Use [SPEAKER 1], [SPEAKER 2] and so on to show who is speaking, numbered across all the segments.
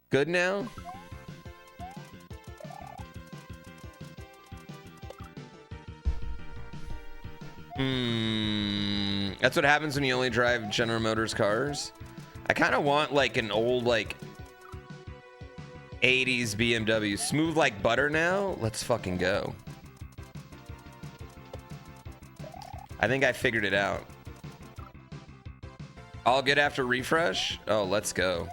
[SPEAKER 1] Good now? That's what happens when you only drive General Motors cars. I kind of want like an old like 80s BMW. Smooth like butter now? Let's fucking go. I think I figured it out. All good after refresh? Oh, let's go.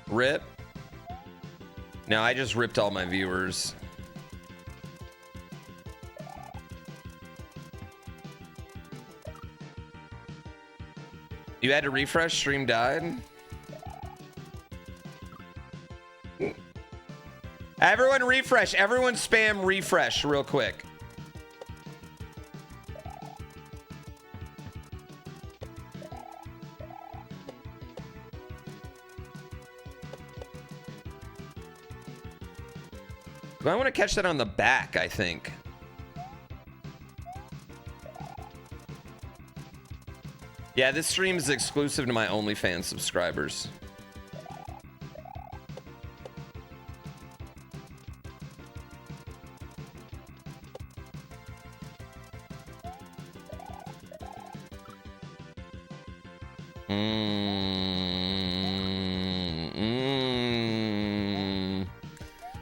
[SPEAKER 1] Rip. No, I just ripped all my viewers. You had to refresh, stream died. Everyone refresh. Everyone spam refresh real quick. I want to catch that on the back, I think. Yeah, this stream is exclusive to my OnlyFans subscribers.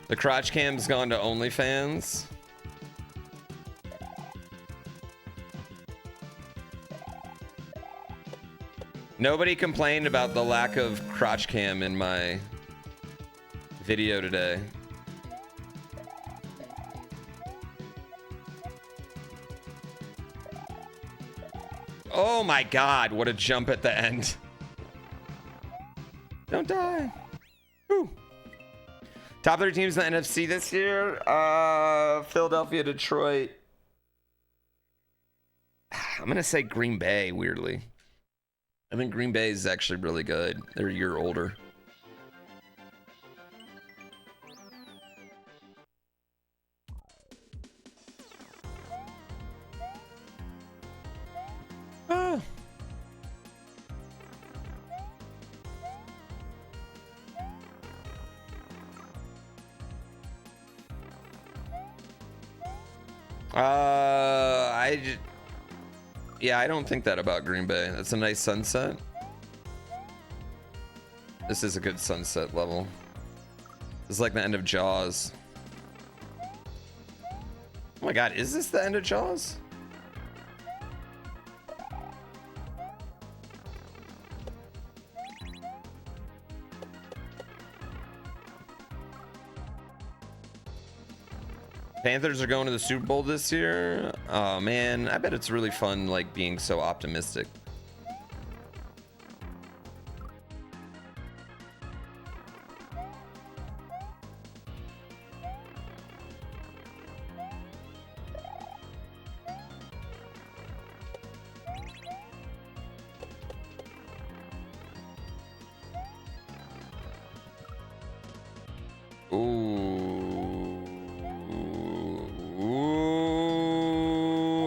[SPEAKER 1] The crotch cam's gone to OnlyFans. Nobody complained about the lack of crotch cam in my video today. Oh my god, what a jump at the end. Don't die. Whew. Top 3 teams in the NFC this year. Philadelphia, Detroit. I'm going to say Green Bay, weirdly. I think Green Bay is actually really good. They're a year older. Oh. Yeah, I don't think that about Green Bay. That's a nice sunset. This is a good sunset level. This is like the end of Jaws. Oh my god, is this the end of Jaws? Panthers are going to the Super Bowl this year. Oh man, I bet it's really fun like being so optimistic.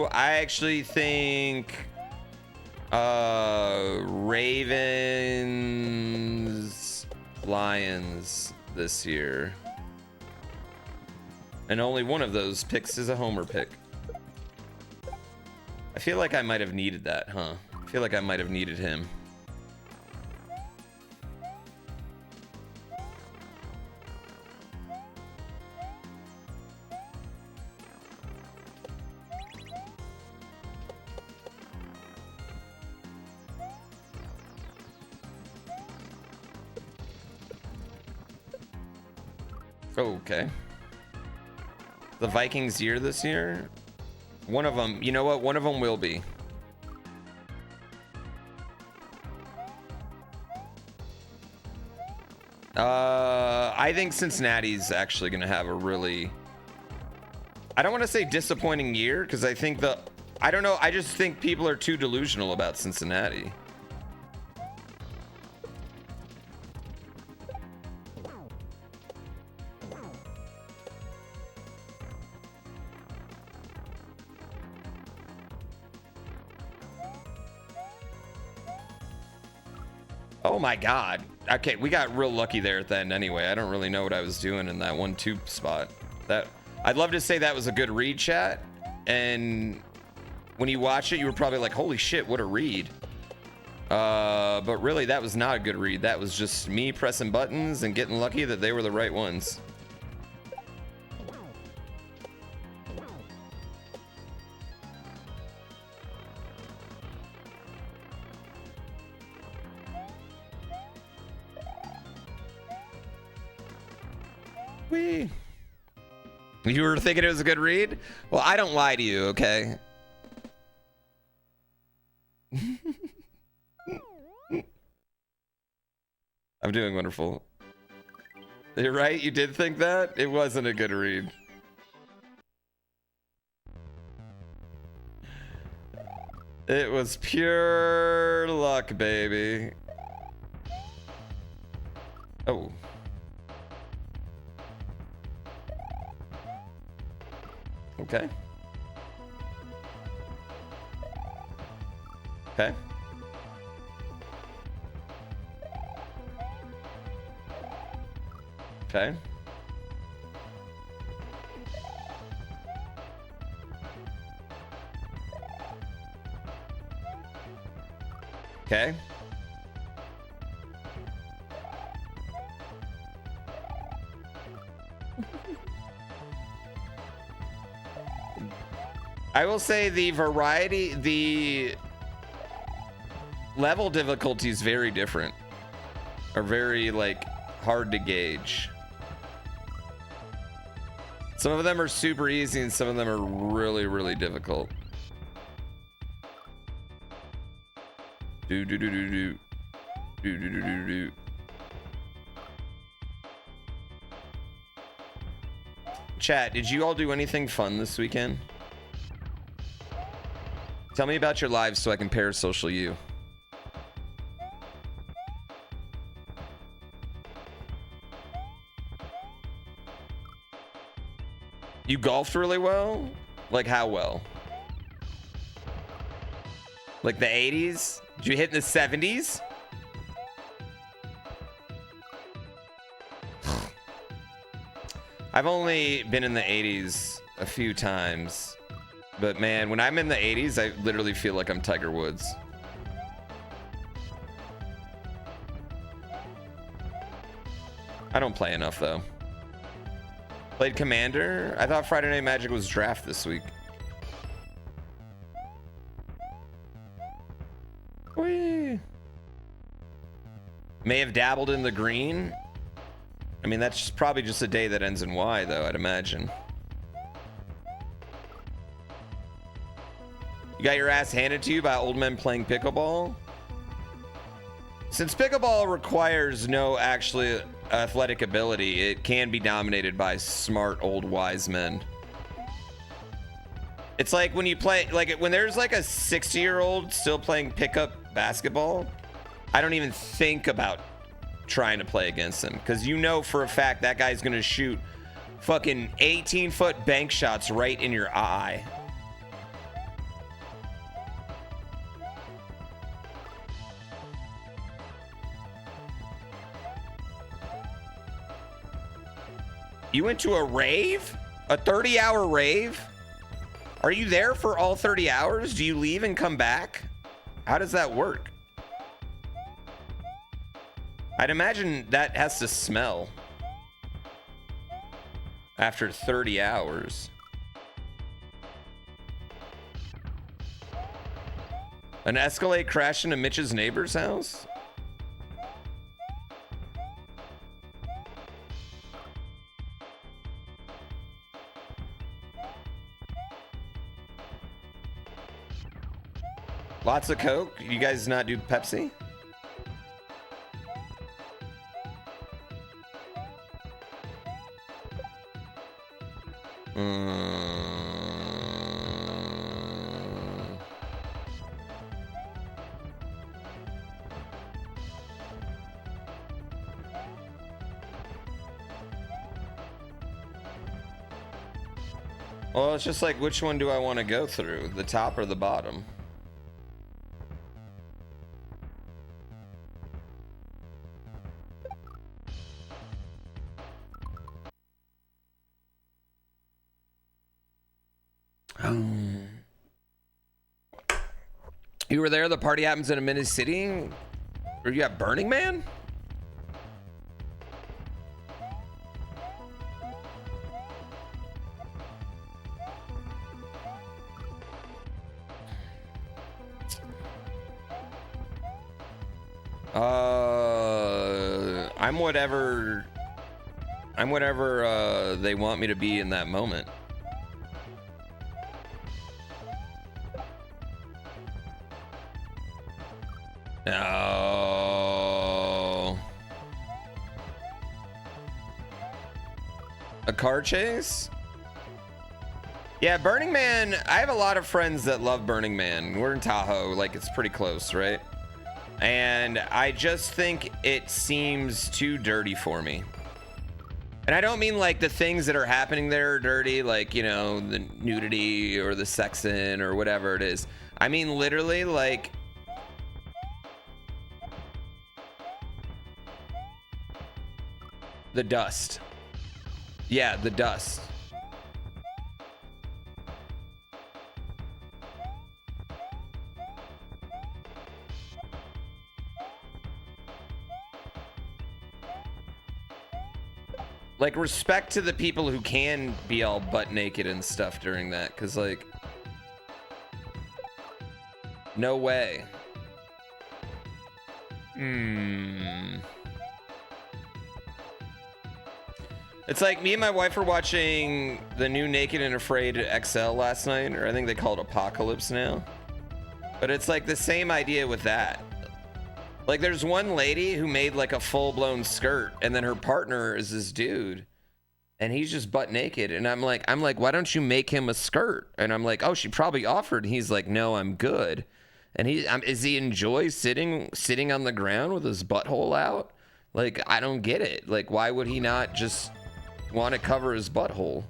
[SPEAKER 1] I actually think Ravens Lions this year, and only one of those picks is a homer pick. I feel like I might have needed that, huh? I feel like I might have needed him. Okay. The Vikings year this year? One of them, you know what? One of them will be. I think Cincinnati's actually going to have a really, I don't want to say disappointing year, because I think I don't know, I just think people are too delusional about Cincinnati. Oh my god. Okay, we got real lucky there at the end anyway. I don't really know what I was doing in that 1-2 spot. I'd love to say that was a good read, chat. And when you watch it, you were probably like, holy shit, what a read. But really, that was not a good read. That was just me pressing buttons and getting lucky that they were the right ones. Whee. You were thinking it was a good read? Well, I don't lie to you, okay? I'm doing wonderful. You're right, you did think that? It wasn't a good read. It was pure luck, baby. Oh. Okay. Okay. Okay. Okay. I will say the variety, the level difficulty is very different, or very like hard to gauge. Some of them are super easy and some of them are really, really difficult. Do do do do do do do do do do. Chat, did you all do anything fun this weekend? Tell me about your lives so I can parasocial you. You golfed really well? Like how well? Like the 80s? Did you hit in the 70s? I've only been in the 80s a few times. But man, when I'm in the 80s, I literally feel like I'm Tiger Woods. I don't play enough though. Played Commander? I thought Friday Night Magic was draft this week. Whee. May have dabbled in the green. I mean, that's probably just a day that ends in Y though, I'd imagine. You got your ass handed to you by old men playing pickleball? Since pickleball requires no actually athletic ability, it can be dominated by smart old wise men. It's like when you play, like when there's like a 60-year-old still playing pickup basketball, I don't even think about trying to play against him, because you know for a fact that guy's gonna shoot fucking 18-foot bank shots right in your eye. You went to a rave? A 30-hour rave? Are you there for all 30 hours? Do you leave and come back? How does that work? I'd imagine that has to smell after 30 hours. An Escalade crashed into Mitch's neighbor's house? Lots of Coke? You guys not do Pepsi? Well, it's just like, which one do I want to go through? The top or the bottom? You were there? The party happens in a mini city? Or you at Burning Man? I'm whatever they want me to be in that moment. No. A car chase? Yeah, Burning Man. I have a lot of friends that love Burning Man. We're in Tahoe, like it's pretty close, right? And I just think it seems too dirty for me. And I don't mean like the things that are happening there are dirty, like, you know, the nudity or the sexing or whatever it is. I mean, literally, like, the dust. Yeah, the dust. Like, respect to the people who can be all butt naked and stuff during that, because, like, no way. It's like me and my wife were watching the new Naked and Afraid XL last night, or I think they call it Apocalypse now. But it's like the same idea with that. Like, there's one lady who made like a full-blown skirt, and then her partner is this dude, and he's just butt naked. And I'm like, why don't you make him a skirt? And I'm like, oh, she probably offered. And he's like, no, I'm good. And is he enjoy sitting on the ground with his butthole out? Like, I don't get it. Like, why would he not just want to cover his butthole?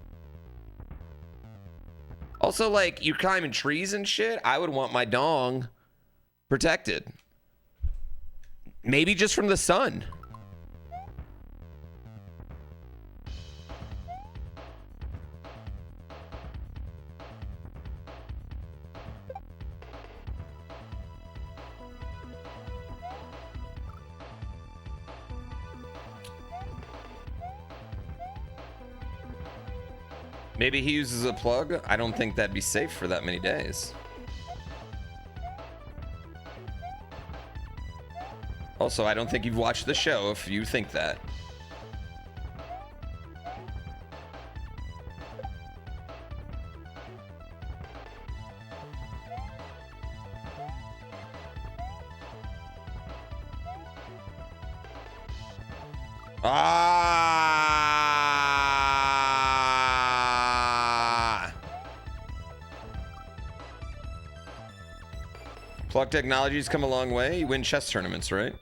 [SPEAKER 1] Also, like, you climbing trees and shit, I would want my dong protected. Maybe just from the sun. Maybe he uses a plug. I don't think that'd be safe for that many days. Also, I don't think you've watched the show if you think that. Plug technology's come a long way. You win chess tournaments, right?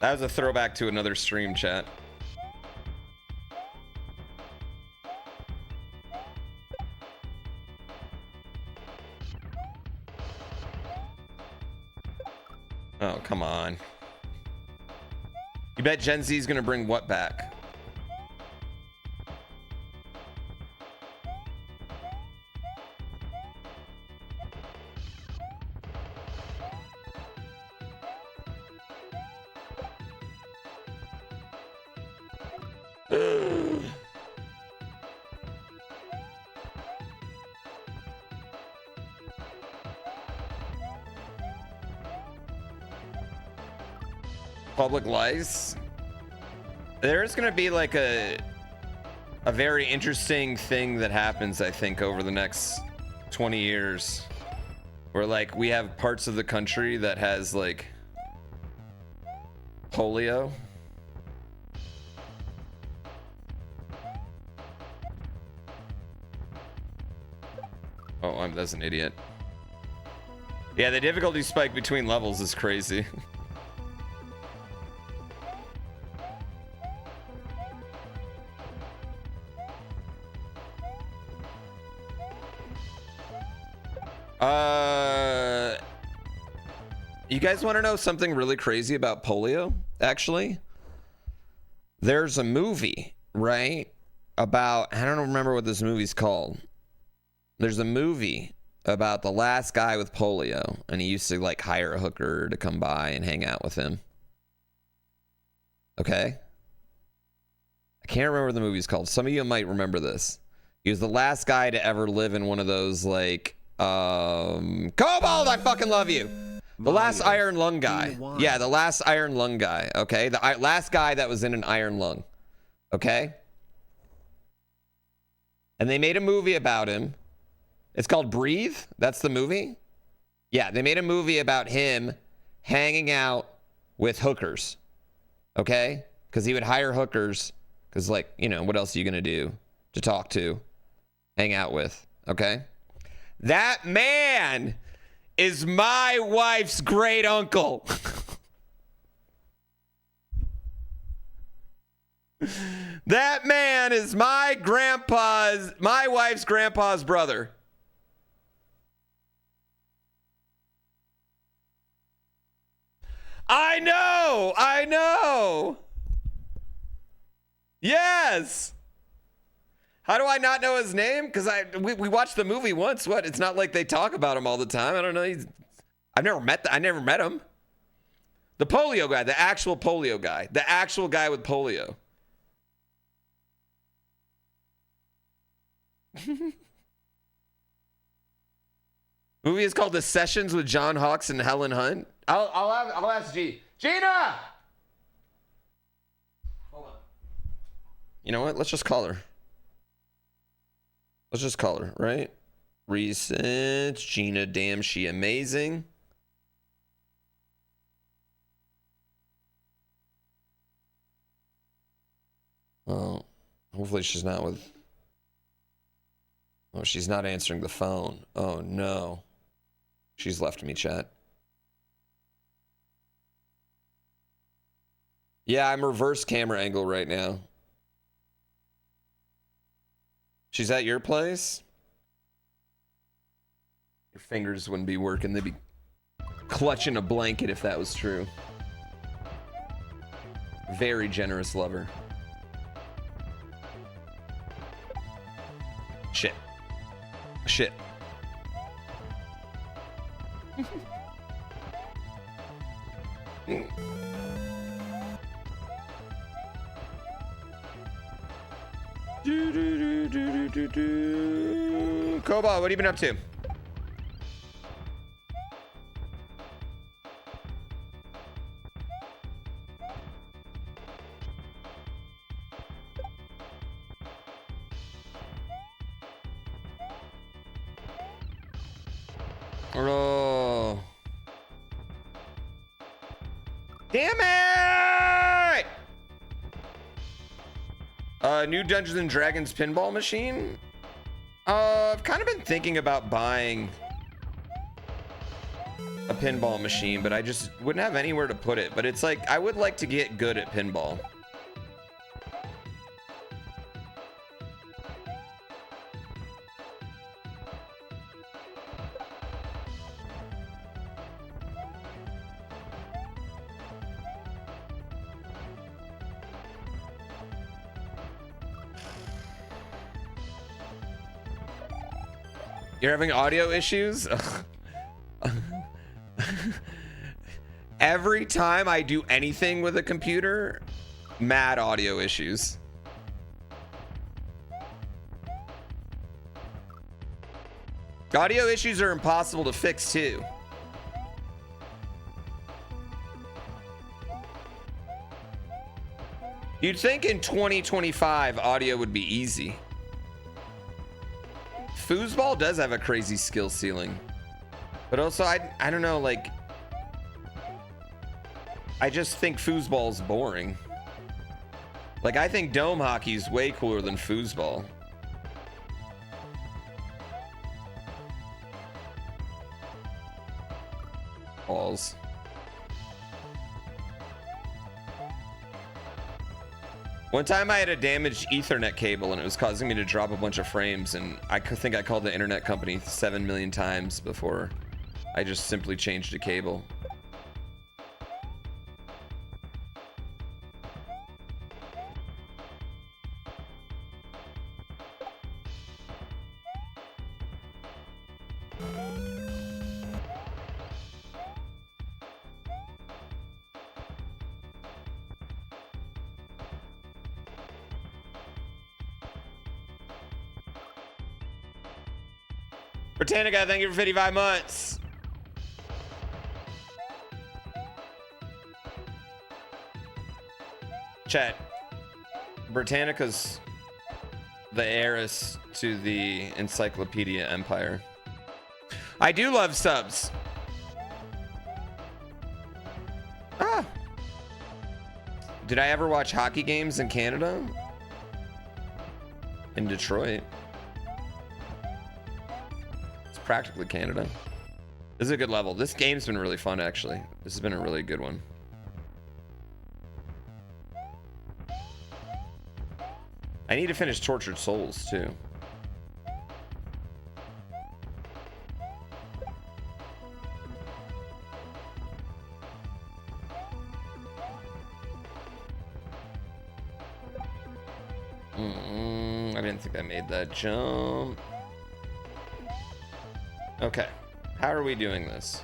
[SPEAKER 1] That was a throwback to another stream, chat. Oh, come on. You bet Gen Z's gonna bring what back? Public lies. There's gonna be like a very interesting thing that happens, I think, over the next 20 years, where like we have parts of the country that has like polio. Oh, that's an idiot. Yeah, the difficulty spike between levels is crazy. You guys want to know something really crazy about polio? Actually, there's a movie, right? about, I don't remember what this movie's called. There's a movie about the last guy with polio, and he used to like hire a hooker to come by and hang out with him. Okay? I can't remember what the movie's called. Some of you might remember this. He was the last guy to ever live in one of those like Cobalt, I fucking love you. The last iron lung guy. Yeah, the last iron lung guy. Okay, the last guy that was in an iron lung. Okay. And they made a movie about him. It's called Breathe. That's the movie. Yeah, they made a movie about him hanging out with hookers. Okay, because he would hire hookers. Because, like, you know, what else are you gonna do to talk to, hang out with? Okay. That man is my wife's great uncle. That man is my wife's grandpa's brother. I know. Yes. How do I not know his name? Because we watched the movie once. What? It's not like they talk about him all the time. I don't know. I never met him. The polio guy, the actual polio guy, the actual guy with polio. Movie is called The Sessions with John Hawkes and Helen Hunt. I'll ask Gina. Hold on. You know what? Let's just call her. Right? Recent. Gina, damn, she amazing. Oh, hopefully she's not with... Oh, she's not answering the phone. Oh, no. She's left me, chat. Yeah, I'm reverse camera angle right now. She's at your place? Your fingers wouldn't be working. They'd be clutching a blanket if that was true. Very generous lover. Shit. Cobalt, what have you been up to? Oh. Damn it! New Dungeons and Dragons pinball machine? I've kind of been thinking about buying a pinball machine, but I just wouldn't have anywhere to put it. But it's like, I would like to get good at pinball. You're having audio issues? Every time I do anything with a computer, mad audio issues. Audio issues are impossible to fix too. You'd think in 2025 audio would be easy. Foosball does have a crazy skill ceiling, but also I don't know, like, I just think foosball's boring. Like, I think dome hockey is way cooler than foosball. Balls. One time I had a damaged Ethernet cable and it was causing me to drop a bunch of frames, and I think I called the internet company 7 million times before I just simply changed the cable. Britannica, thank you for 55 months. Chat. Britannica's the heiress to the encyclopedia empire. I do love subs. Ah. Did I ever watch hockey games in Canada? In Detroit. It's practically Canada. This is a good level. This game's been really fun, actually. This has been a really good one. I need to finish Tortured Souls, too. I didn't think I made that jump. Okay. How are we doing this?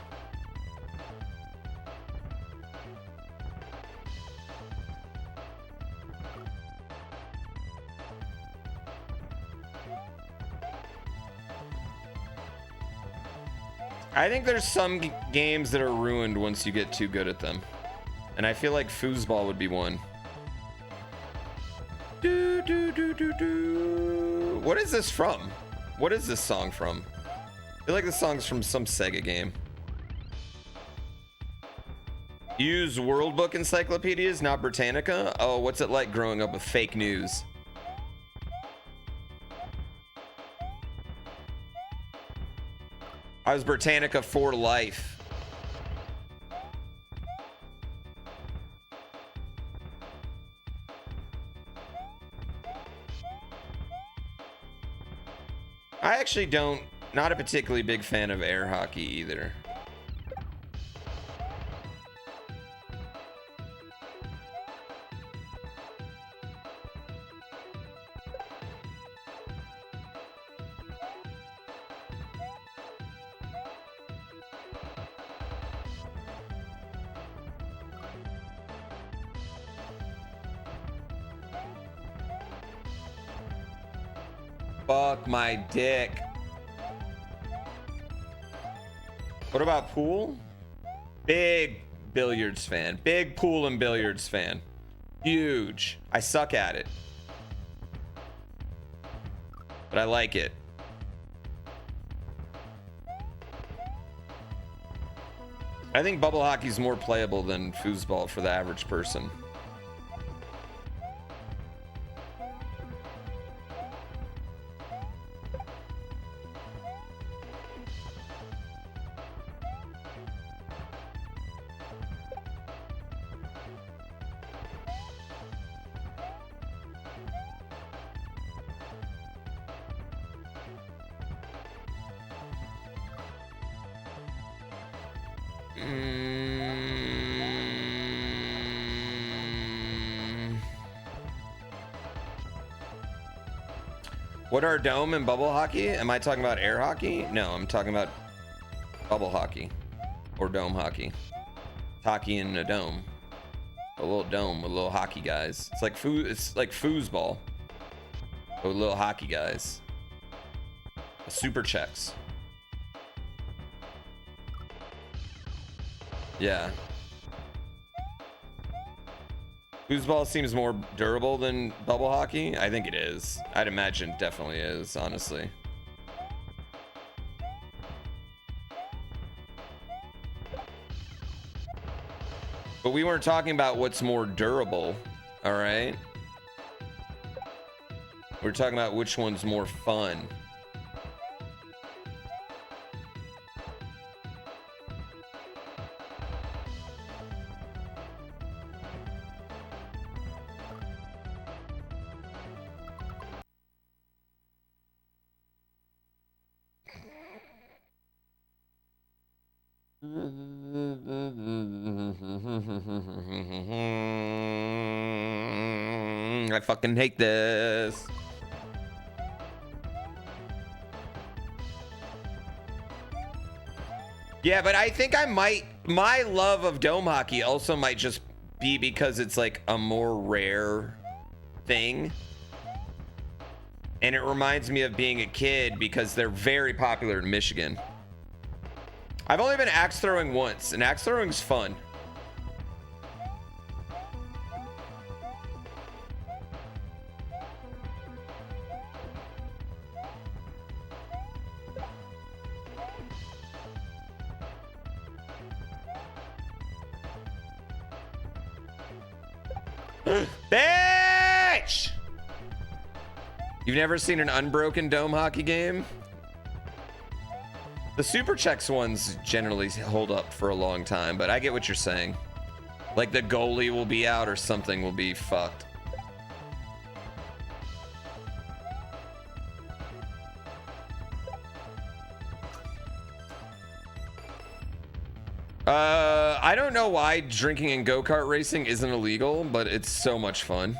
[SPEAKER 1] I think there's some games that are ruined once you get too good at them. And I feel like foosball would be one. Do, do, do, do, do. What is this from? What is this song from? I feel like this song's from some Sega game. Use World Book encyclopedias, not Britannica. Oh, what's it like growing up with fake news? I was Britannica for life. I actually not a particularly big fan of air hockey either. Fuck my dick. What about pool? Big billiards fan. Big pool and billiards fan. Huge. I suck at it, but I like it. I think bubble hockey is more playable than foosball for the average person. What are dome and bubble hockey? Am I talking about air hockey? No, I'm talking about bubble hockey or dome hockey. It's hockey in a dome. A little dome with little hockey guys. It's like foosball, but with little hockey guys. Super checks. Yeah. Foosball seems more durable than bubble hockey. I think it is. I'd imagine it definitely is, honestly. But we weren't talking about what's more durable, all right? We're talking about which one's more fun. I fucking hate this. Yeah, but I think I might, my love of dome hockey also might just be because it's like a more rare thing. And it reminds me of being a kid because they're very popular in Michigan. I've only been axe throwing once, and axe throwing's fun. Bitch! You've never seen an unbroken dome hockey game? The Super Checks ones generally hold up for a long time, but I get what you're saying. Like the goalie will be out or something will be fucked. I don't know why drinking and go-kart racing isn't illegal, but it's so much fun.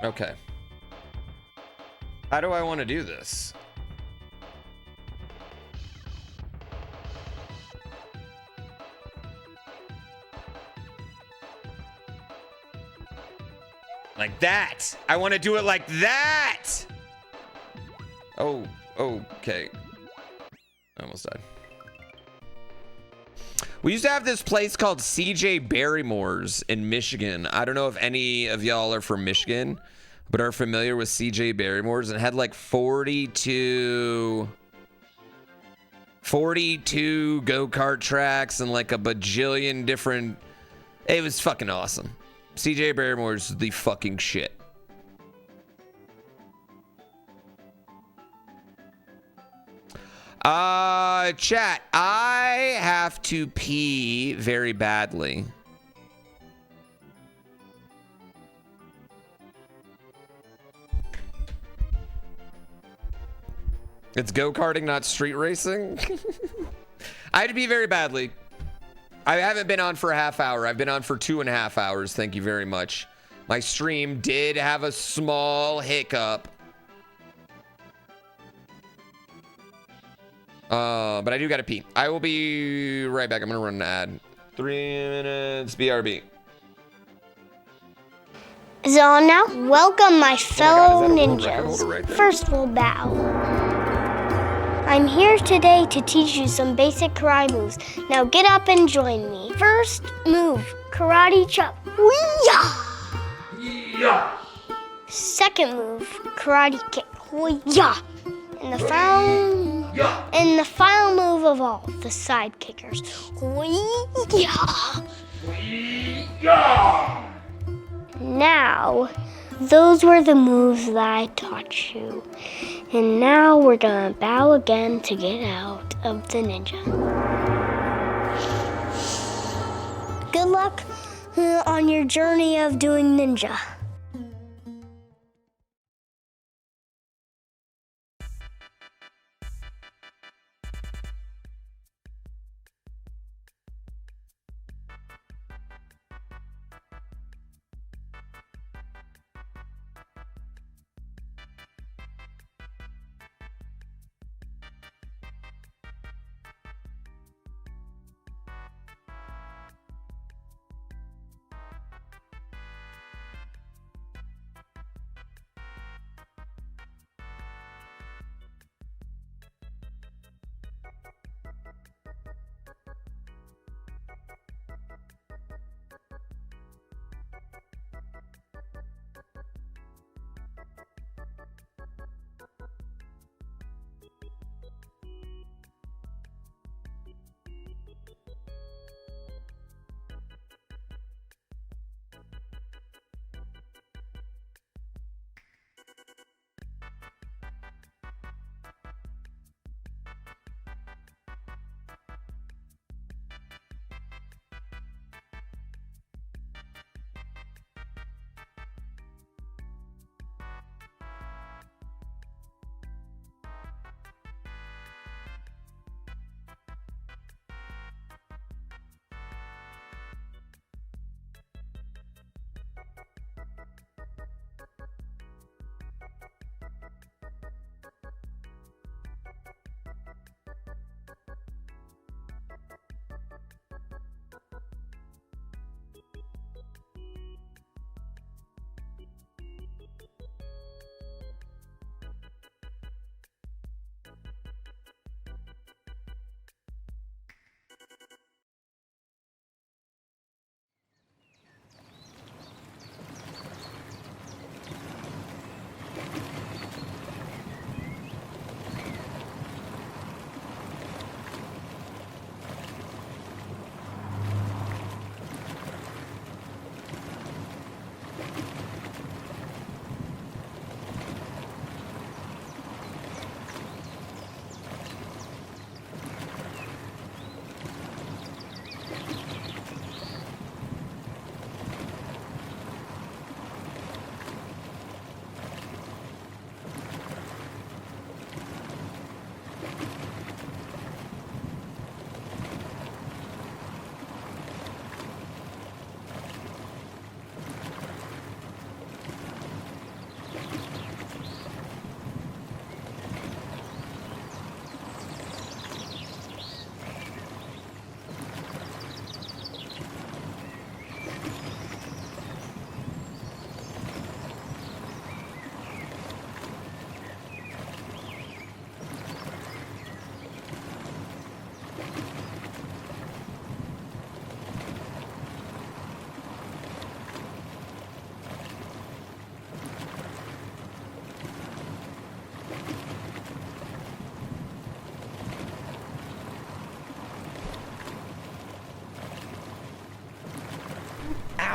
[SPEAKER 1] Okay. How do I want to do this? Like that. I want to do it like that. Oh, okay. I almost died. We used to have this place called CJ Barrymore's in Michigan. I don't know if any of y'all are from Michigan, but are familiar with CJ Barrymore's, and it had like 42 go-kart tracks and like a bajillion different. It was fucking awesome. CJ Barrymore's the fucking shit. Chat, I have to pee very badly. It's go-karting, not street racing. I had to pee very badly. I haven't been on for a half hour. I've been on for 2.5 hours. Thank you very much. My stream did have a small hiccup. But I do gotta pee. I will be right back. I'm gonna run an ad. 3 minutes, BRB.
[SPEAKER 2] So now, welcome my fellow ninjas.
[SPEAKER 1] Right,
[SPEAKER 2] first we'll bow. I'm here today to teach you some basic karate moves. Now get up and join me. First move, karate chop. Hoo-yah! Second move, karate kick. Hoo-yah! And the final move of all, the side kickers. Hoo-yah! Now, those were the moves that I taught you. And now we're gonna bow again to get out of the ninja. Good luck on your journey of doing ninja.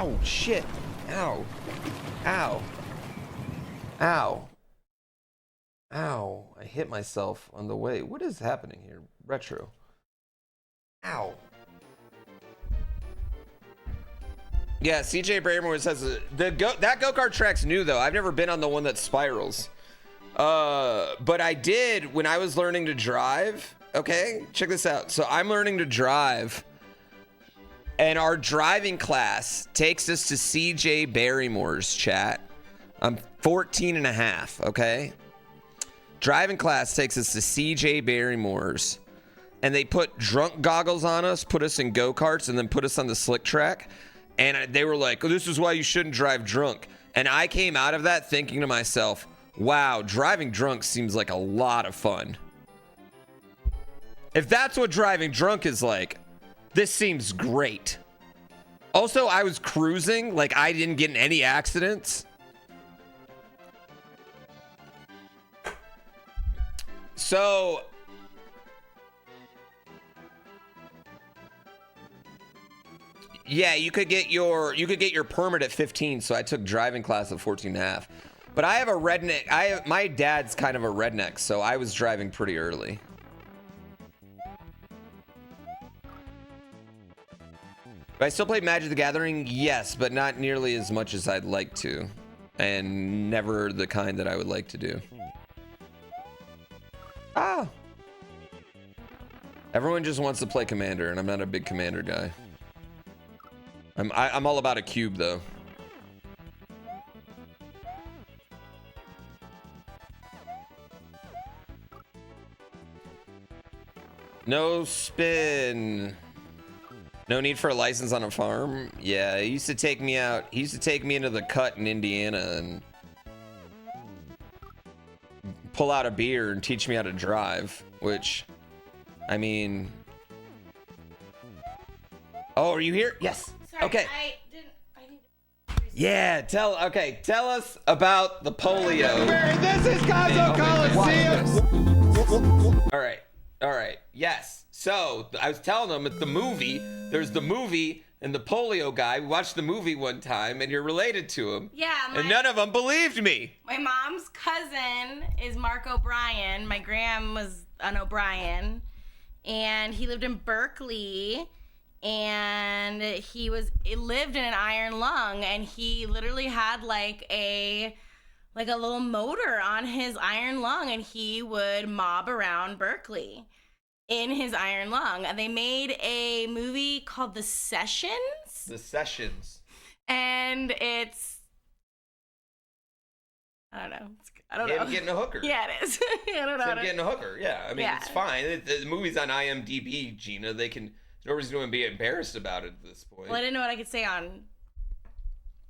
[SPEAKER 1] Ow, shit. Ow. Ow. Ow. Ow. I hit myself on the way. What is happening here? Retro. Ow. Yeah, CJ Braymore says that go-kart track's new though. I've never been on the one that spirals. But I did when I was learning to drive. Okay, check this out. So I'm learning to drive, and our driving class takes us to CJ Barrymore's chat. I'm 14 and a half, okay? Driving class takes us to CJ Barrymore's, and they put drunk goggles on us, put us in go-karts, and then put us on the slick track. And they were like, oh, this is why you shouldn't drive drunk. And I came out of that thinking to myself, wow, driving drunk seems like a lot of fun. If that's what driving drunk is like, this seems great. Also, I was cruising, like I didn't get in any accidents. So yeah, you could get your permit at 15, so I took driving class at 14 and a half. But I have a redneck, my dad's kind of a redneck, so I was driving pretty early. Do I still play Magic the Gathering? Yes, but not nearly as much as I'd like to. And never the kind that I would like to do. Ah! Everyone just wants to play Commander, and I'm not a big Commander guy. I'm all about a cube, though. No spin. No need for a license on a farm? Yeah, he used to take me out. He used to take me into the cut in Indiana and pull out a beer and teach me how to drive, which, I mean... Oh, are you here? Yes. Sorry, okay. Yeah, tell us about the polio.
[SPEAKER 3] This is Kaizo Coliseum.
[SPEAKER 1] All right, yes. So I was telling them at the movie, there's the movie and the polio guy. We watched the movie one time, and you're related to him.
[SPEAKER 4] Yeah.
[SPEAKER 1] And none of them believed me.
[SPEAKER 4] My mom's cousin is Mark O'Brien. My gram was an O'Brien, and he lived in Berkeley. And he lived in an iron lung, and he literally had like a little motor on his iron lung, and he would mob around Berkeley in his iron lung. And they made a movie called The Sessions.
[SPEAKER 1] The Sessions.
[SPEAKER 4] And it's, I don't know.
[SPEAKER 1] Him getting a hooker.
[SPEAKER 4] Yeah, it is. I don't know.
[SPEAKER 1] Him getting a hooker. Yeah, I mean,
[SPEAKER 4] Yeah.
[SPEAKER 1] It's fine. The movie's on IMDb, Gina. They can. No reason to be embarrassed about it at this point.
[SPEAKER 4] Well, I didn't know what I could say on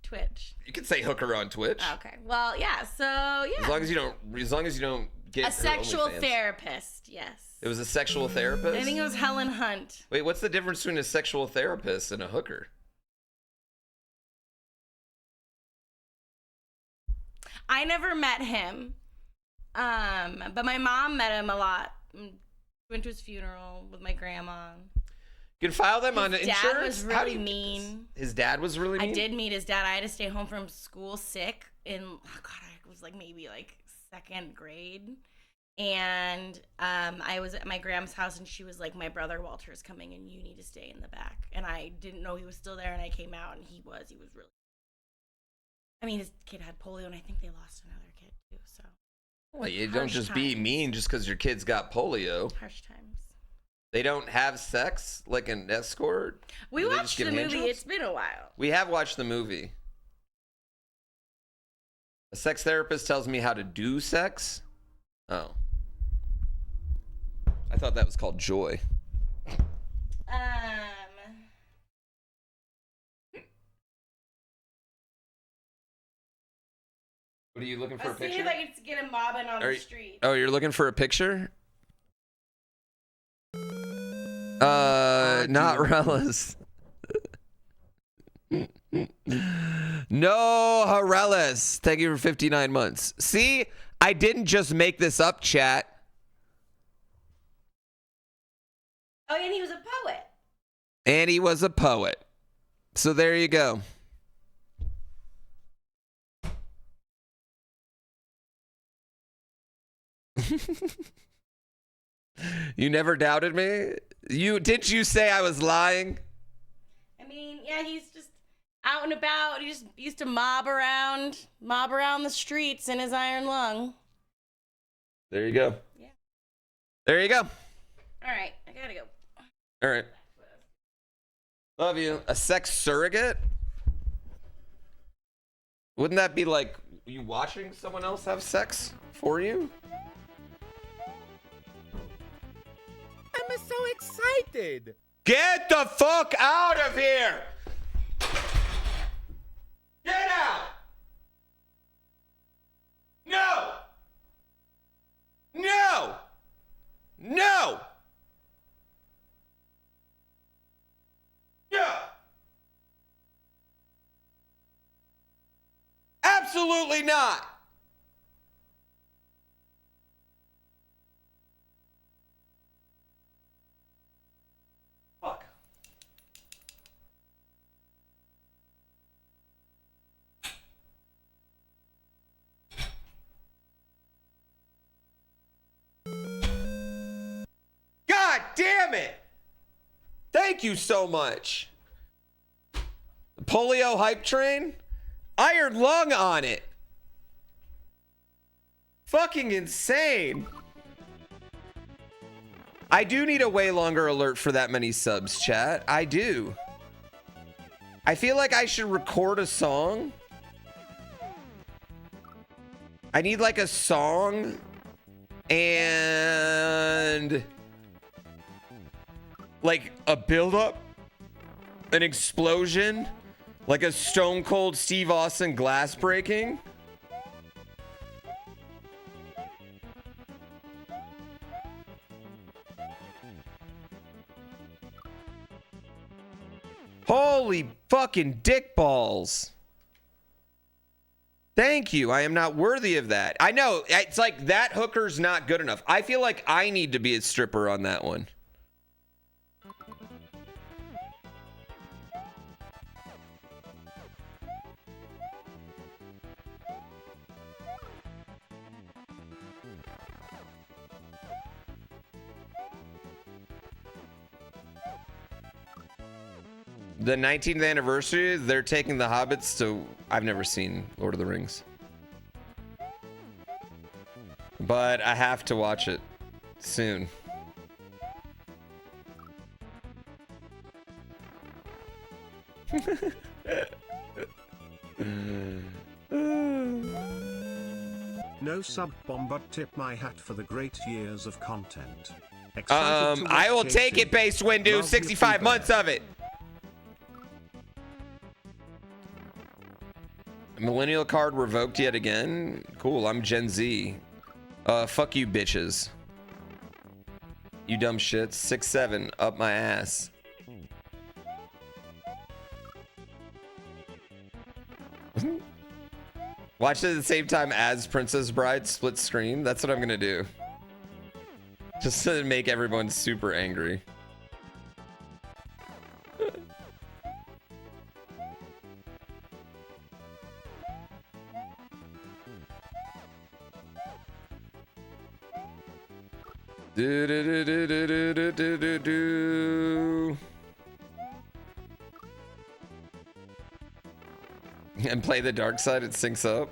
[SPEAKER 4] Twitch.
[SPEAKER 1] You can say hooker on Twitch.
[SPEAKER 4] Okay. Well, yeah. So yeah.
[SPEAKER 1] As long as you don't get
[SPEAKER 4] A sexual
[SPEAKER 1] OnlyFans.
[SPEAKER 4] therapist. Yes.
[SPEAKER 1] It was a sexual therapist?
[SPEAKER 4] I think it was Helen Hunt.
[SPEAKER 1] Wait, what's the difference between a sexual therapist and a hooker?
[SPEAKER 4] I never met him, but my mom met him a lot. Went to his funeral with my grandma.
[SPEAKER 1] You can file them on insurance?
[SPEAKER 4] His dad was really mean.
[SPEAKER 1] His dad was really mean?
[SPEAKER 4] I did meet his dad. I had to stay home from school sick in, I was maybe second grade. And I was at my grandma's house, and she was like, my brother Walter is coming, and you need to stay in the back. And I didn't know he was still there, and I came out, and he was really, I mean, his kid had polio, and I think they lost another kid too, so.
[SPEAKER 1] Well, you don't just be mean just because your kid's got polio.
[SPEAKER 4] Harsh times.
[SPEAKER 1] They don't have sex like an escort?
[SPEAKER 4] We watched the movie. It's been a while.
[SPEAKER 1] We have watched the movie. A sex therapist tells me how to do sex? Oh. I thought that was called joy. What are you looking for? A picture?
[SPEAKER 4] See if I can get a mobbing on the street.
[SPEAKER 1] Oh, you're looking for a picture? Not Relis. No, Harelis. Thank you for 59 months. See, I didn't just make this up, chat.
[SPEAKER 4] Oh, and he was a poet.
[SPEAKER 1] And he was a poet. So there you go. You never doubted me? Didn't you say I was lying?
[SPEAKER 4] I mean, yeah, he's just out and about. He just used to mob around the streets in his iron lung.
[SPEAKER 1] There you go.
[SPEAKER 4] Yeah.
[SPEAKER 1] There you go.
[SPEAKER 4] All right, I gotta go.
[SPEAKER 1] All right. Love you. A sex surrogate? Wouldn't that be like you watching someone else have sex for you?
[SPEAKER 3] I'm so excited.
[SPEAKER 1] Get the fuck out of here! Get out! No! No! No! No! Absolutely not! Fuck. God damn it! Thank you so much. The polio hype train? Iron lung on it. Fucking insane. I do need a way longer alert for that many subs, chat. I do. I feel like I should record a song. I need like a song and like a build-up, an explosion, like a Stone Cold Steve Austin glass breaking. Holy fucking dick balls. Thank you. I am not worthy of that. I know. It's like that hooker's not good enough. I feel like I need to be a stripper on that one. The 19th anniversary, they're taking the Hobbits to... I've never seen Lord of the Rings. But I have to watch it soon.
[SPEAKER 5] No sub bomb, but tip my hat for the great years of content.
[SPEAKER 1] I will take it, Base Windu. 65 months of it. Millennial card revoked yet again. Cool, I'm Gen Z. Fuck you bitches. You dumb shits. 6'7", up my ass. Watch it at the same time as Princess Bride, split screen. That's what I'm gonna do. Just to make everyone super angry. Do do do do do do do do do. And play the dark side, it syncs up.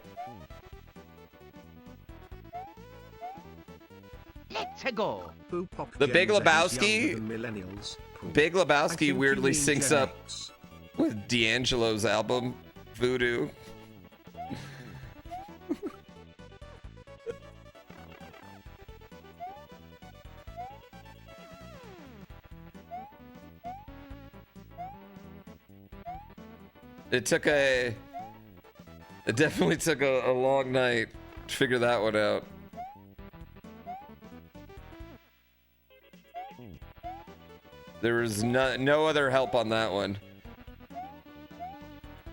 [SPEAKER 3] Let's go.
[SPEAKER 1] The Big Lebowski. Big Lebowski weirdly syncs up with D'Angelo's album, Voodoo. It definitely took a long night to figure that one out. There was no other help on that one.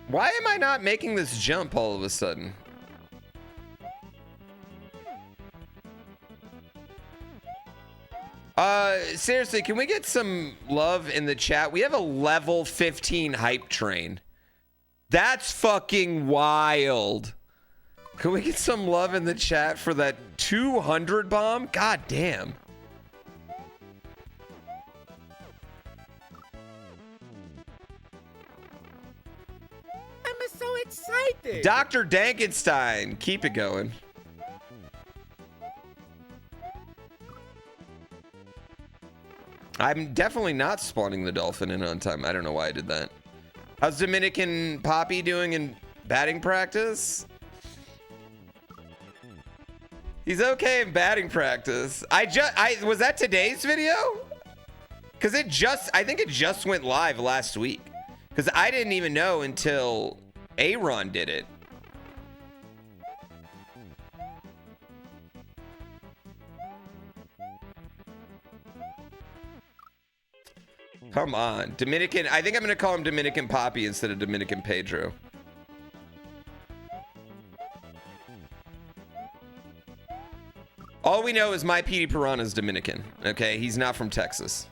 [SPEAKER 1] Why am I not making this jump all of a sudden? Seriously, can we get some love in the chat? We have a level 15 hype train. That's fucking wild. Can we get some love in the chat for that 200 bomb? God damn.
[SPEAKER 3] I'm so excited.
[SPEAKER 1] Dr. Dankenstein, keep it going. I'm definitely not spawning the dolphin in on time. I don't know why I did that. How's Dominican Poppy doing in batting practice? He's okay in batting practice. Was that today's video? Because I think it just went live last week. Because I didn't even know until Aaron did it. Come on. Dominican. I think I'm going to call him Dominican Poppy instead of Dominican Pedro. All we know is my Petey Piranha is Dominican. Okay? He's not from Texas.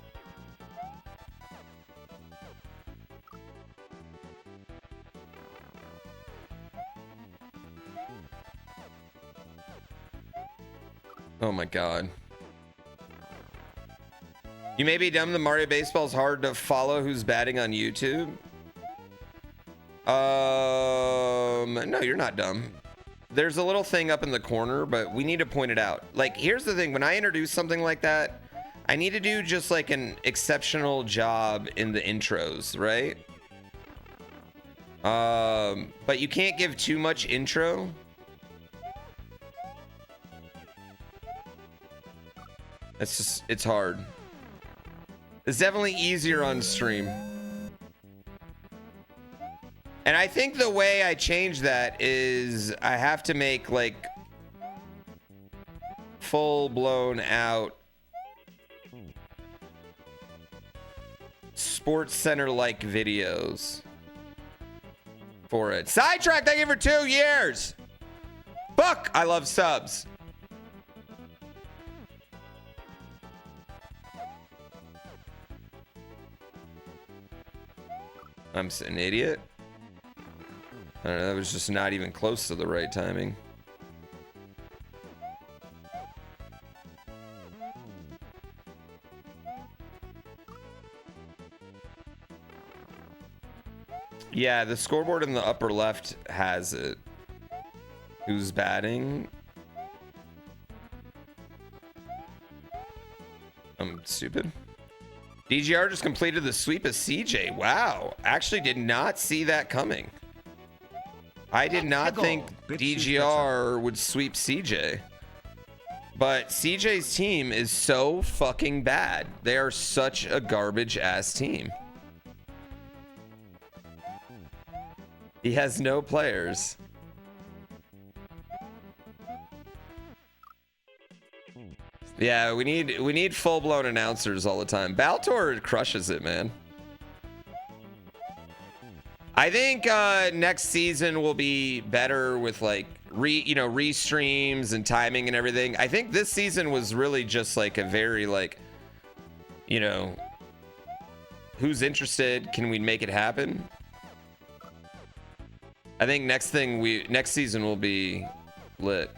[SPEAKER 1] Oh my God. You may be dumb. The Mario Baseball's hard to follow who's batting on YouTube. No, you're not dumb. There's a little thing up in the corner, but we need to point it out. Like, here's the thing. When I introduce something like that, I need to do just like an exceptional job in the intros, right? But you can't give too much intro. It's hard. It's definitely easier on stream. And I think the way I change that is I have to make like full blown out Sports Center like videos for it. Sidetrack, thank you for 2 years. Fuck, I love subs. I'm an idiot. I don't know, that was just not even close to the right timing. Yeah, the scoreboard in the upper left has it. Who's batting? I'm stupid. DGR just completed the sweep of CJ. Wow. Actually did not see that coming. I did not think DGR would sweep CJ. But CJ's team is so fucking bad. They are such a garbage ass team. He has no players. Yeah, we need full-blown announcers all the time. Baltor crushes it, man. I think next season will be better with like restreams and timing and everything. I think this season was really just like a very like, you know, who's interested? Can we make it happen? I think next season will be lit.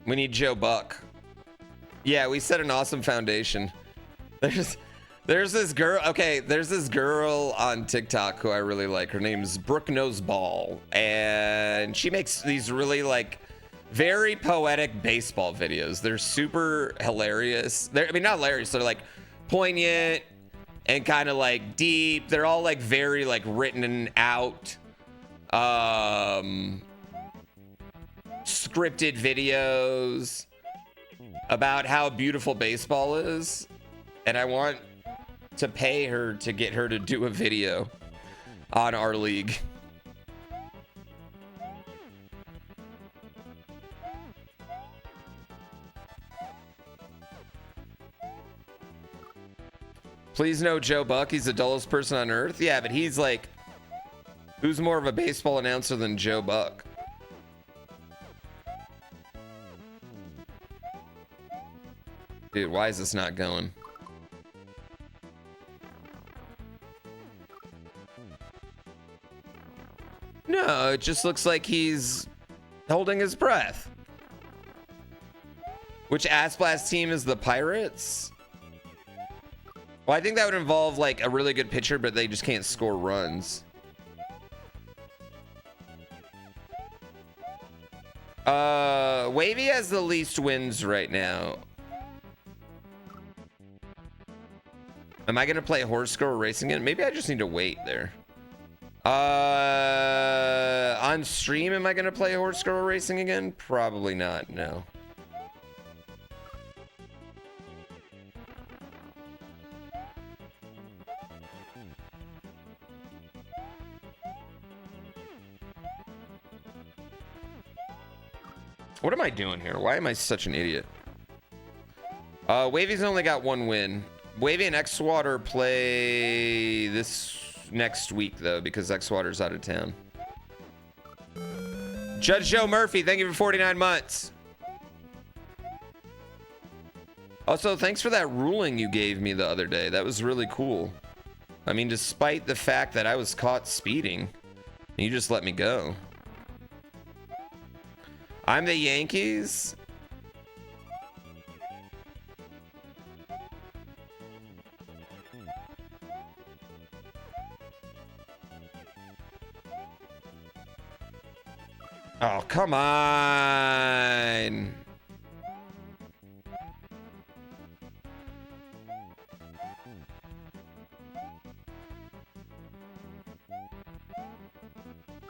[SPEAKER 1] We need Joe Buck. Yeah, we set an awesome foundation. There's this girl. Okay, there's this girl on TikTok who I really like. Her name's Brooke Knows Ball, and she makes these really like very poetic baseball videos. They're super hilarious. I mean, not hilarious. They're like poignant and kind of like deep. They're all like very like written out. Scripted videos about how beautiful baseball is, and I want to pay her to get her to do a video on our league. Please know Joe Buck, he's the dullest person on earth. Yeah, but he's like, who's more of a baseball announcer than Joe Buck? Dude, why is this not going? No, it just looks like he's holding his breath. Which Ass Blast team is the Pirates? Well, I think that would involve like a really good pitcher, but they just can't score runs. Wavy has the least wins right now. Am I gonna play Horse Girl Racing again? Maybe I just need to wait there. On stream, am I gonna play Horse Girl Racing again? Probably not, no. What am I doing here? Why am I such an idiot? Wavy's only got one win. Wavy and X-Water play this next week, though, because X-Water's out of town. Judge Joe Murphy, thank you for 49 months. Also, thanks for that ruling you gave me the other day. That was really cool. I mean, despite the fact that I was caught speeding, you just let me go. I'm the Yankees. Oh, come on.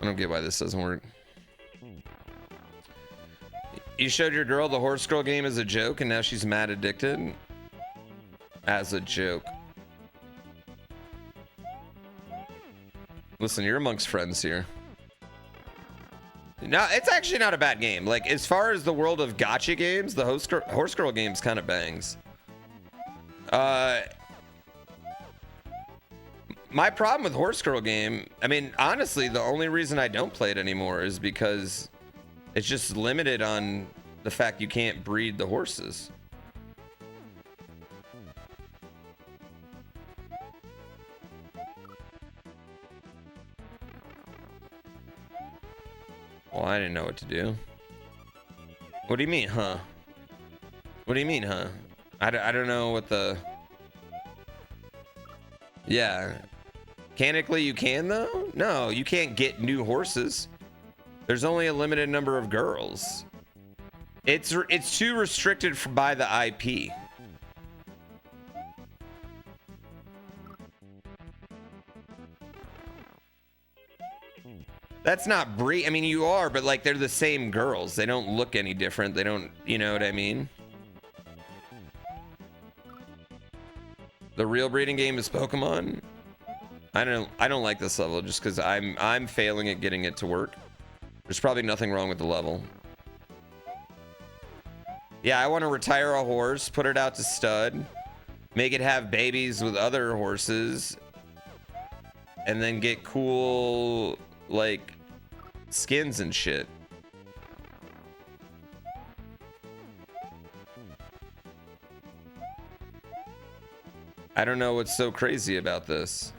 [SPEAKER 1] I don't get why this doesn't work. You showed your girl the Horse Girl game as a joke, and now she's mad addicted? As a joke. Listen, you're amongst friends here. No, it's actually not a bad game. Like, as far as the world of gacha games, the Horse Girl game's kind of bangs. My problem with Horse Girl game, I mean, honestly, the only reason I don't play it anymore is because it's just limited on the fact you can't breed the horses. Well, I didn't know what to do. What do you mean, huh? What do you mean, huh? I don't know what the... Yeah. Mechanically, you can, though? No, you can't get new horses. There's only a limited number of girls. It's too restricted by the IP. That's not breed. I mean, you are, but like they're the same girls. They don't look any different. They don't, you know what I mean? The real breeding game is Pokemon. I don't like this level just because I'm failing at getting it to work. There's probably nothing wrong with the level. Yeah, I want to retire a horse, put it out to stud, make it have babies with other horses, and then get cool, like, skins and shit. I don't know what's so crazy about this.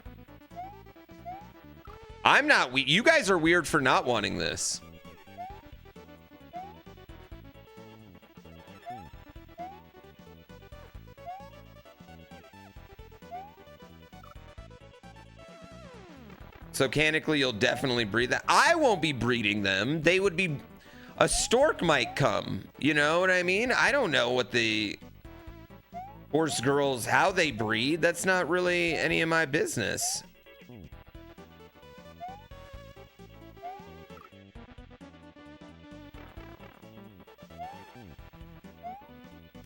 [SPEAKER 1] I'm not. You guys are weird for not wanting this. So mechanically, you'll definitely breed that. I won't be breeding them. They would be... A stork might come. You know what I mean? I don't know what the... Horse girls, how they breed. That's not really any of my business.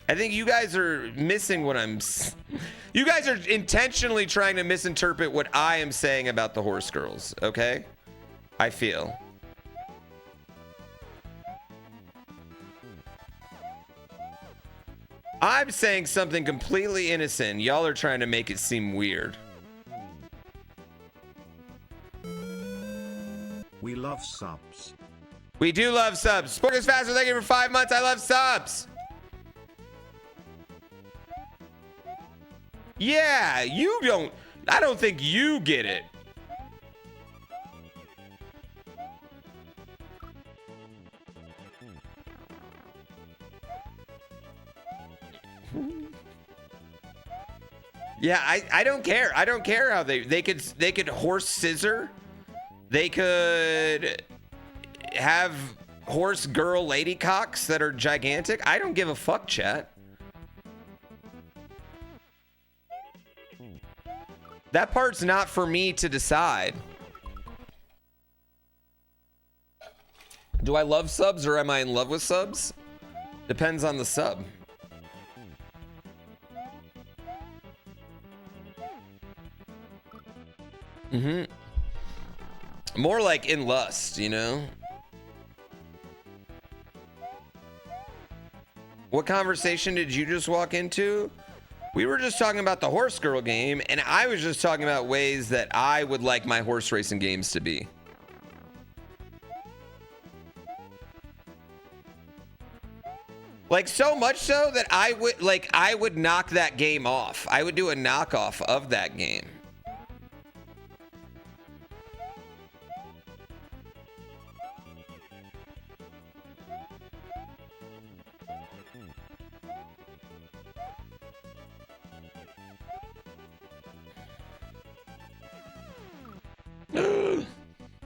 [SPEAKER 1] I think you guys are missing what I'm... You guys are intentionally trying to misinterpret what I am saying about the horse girls, okay? I feel. I'm saying something completely innocent. Y'all are trying to make it seem weird.
[SPEAKER 5] We love subs.
[SPEAKER 1] We do love subs. Sport is faster. Thank you for 5 months. I love subs. Yeah, you don't. I don't think you get it. Yeah, I don't care. I don't care how they could horse scissor. They could have horse girl lady cocks that are gigantic. I don't give a fuck, chat. That part's not for me to decide. Do I love subs or am I in love with subs? Depends on the sub. More like in lust, you know? What conversation did you just walk into? We were just talking about the horse girl game, and I was just talking about ways that I would like my horse racing games to be. Like, so much so that I would knock that game off. I would do a knockoff of that game.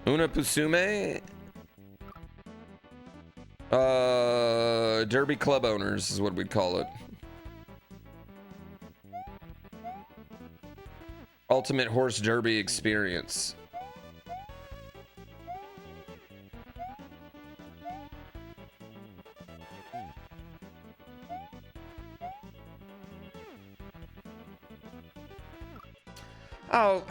[SPEAKER 1] Una Pusume. Derby club owners is what we'd call it. Ultimate horse derby experience. Oh,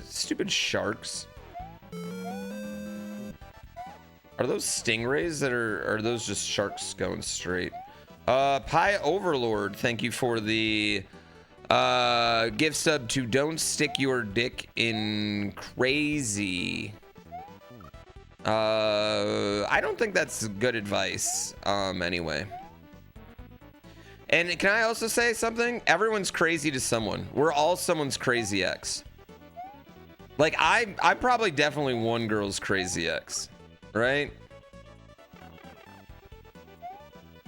[SPEAKER 1] stupid sharks. Are those stingrays that are those just sharks going straight? Pie Overlord, thank you for the gift sub to Don't Stick Your Dick in Crazy. I don't think that's good advice, anyway. And can I also say something? Everyone's crazy to someone. We're all someone's crazy ex. Like, I'm probably definitely one girl's crazy ex, right?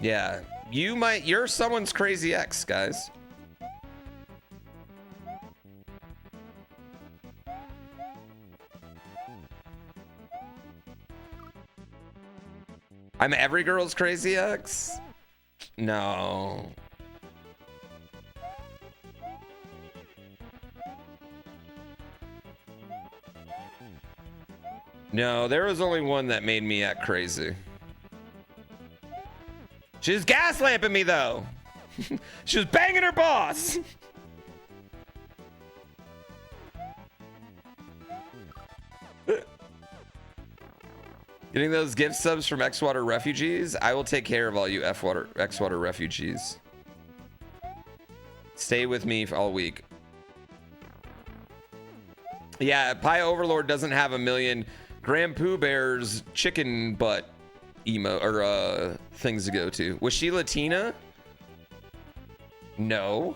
[SPEAKER 1] Yeah, you're someone's crazy ex, guys. I'm every girl's crazy ex? No. No, there was only one that made me act crazy. She was gaslamping me though. She was banging her boss. Getting those gift subs from X-Water refugees. I will take care of all you X-Water refugees. Stay with me all week. Yeah, Pie Overlord doesn't have a million GrandPooBear's chicken butt emo or things to go to. Was she Latina? No.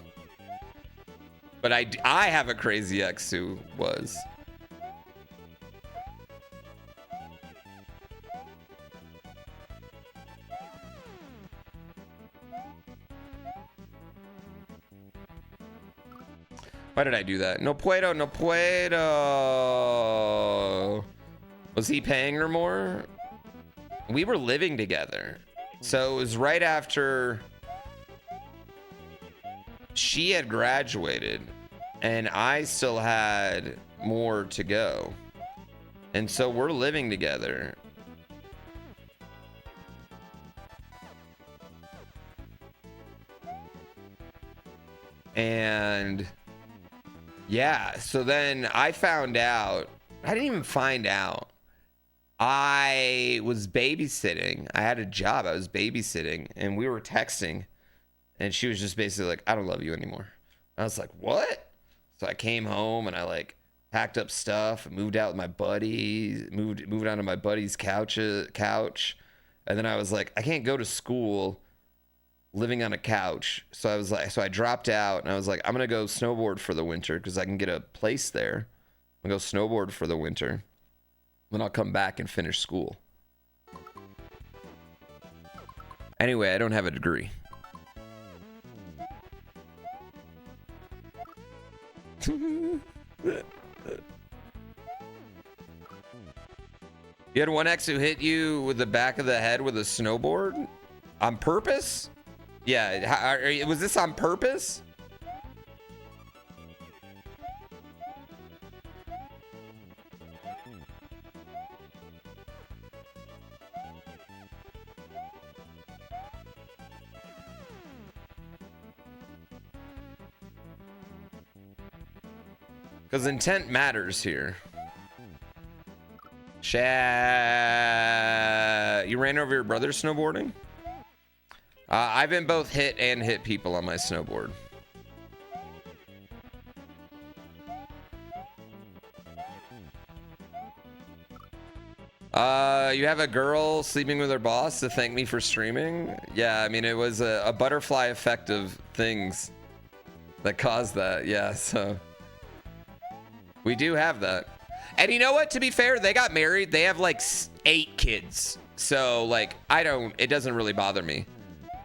[SPEAKER 1] But I have a crazy ex who was. Why did I do that? No puedo, no puedo. Was he paying her more? We were living together. So it was right after she had graduated and I still had more to go. And so we're living together. And yeah, so then I found out, I didn't even find out. I was babysitting. I had a job. I was babysitting and we were texting and she was just basically like, I don't love you anymore. I was like, what? So I came home and I like packed up stuff and moved out with my buddies, moved onto my buddy's couch. And then I was like, I can't go to school living on a couch. So I was like, so I dropped out and I was like, I'm gonna go snowboard for the winter because I can get a place there. I'm gonna go snowboard for the winter. Then I'll come back and finish school. Anyway, I don't have a degree. You had one ex who hit you with the back of the head with a snowboard? On purpose? Yeah, was this on purpose? Because intent matters here. You ran over your brother snowboarding? I've been both hit and hit people on my snowboard. You have a girl sleeping with her boss to thank me for streaming? Yeah, I mean, it was a butterfly effect of things that caused that. Yeah, so we do have that. And you know what? To be fair, they got married. They have like 8 kids. So like, it doesn't really bother me.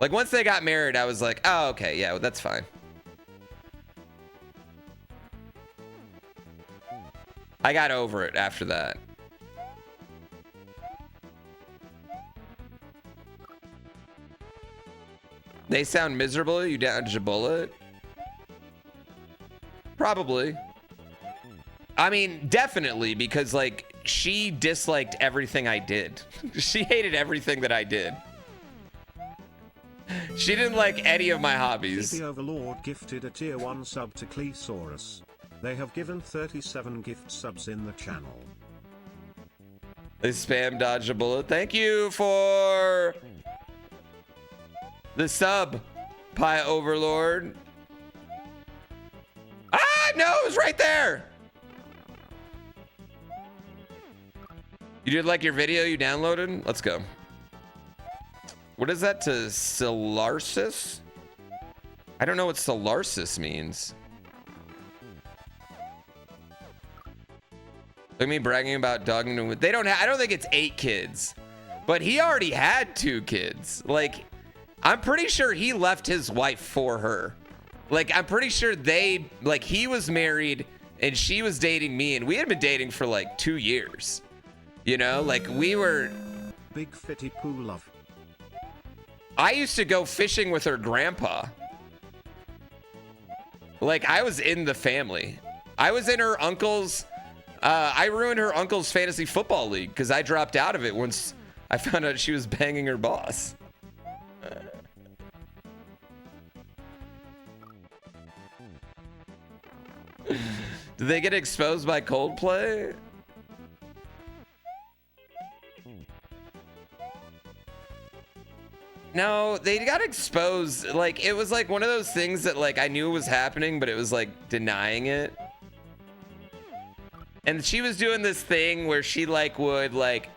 [SPEAKER 1] Like once they got married, I was like, oh, okay, yeah, well, that's fine. I got over it after that. They sound miserable. You dodged a bullet? Probably. I mean, definitely, because like she disliked everything I did. She hated everything that I did. She didn't like any of my hobbies.
[SPEAKER 5] The Overlord gifted a tier 1 sub to Clesaurus. They have given 37 gift subs in the channel.
[SPEAKER 1] They spam dodge a bullet. Thank you for the sub, Pie Overlord. Ah, no, it was right there. You did like your video you downloaded? Let's go. What is that to Solarsis? I don't know what Solarsis means. Look at me bragging about dogging them. They don't I don't think it's 8 kids. But he already had 2 kids. Like, I'm pretty sure he left his wife for her. Like, I'm pretty sure he was married and she was dating me, and we had been dating for like 2 years. You know, like we were...
[SPEAKER 5] Big fitty poo love.
[SPEAKER 1] I used to go fishing with her grandpa. Like, I was in the family. I was in her uncle's... I ruined her uncle's fantasy football league because I dropped out of it once I found out she was banging her boss. Did they get exposed by Coldplay? No, they got exposed. Like, it was like one of those things that like I knew was happening, but it was like denying it. And she was doing this thing where she like would like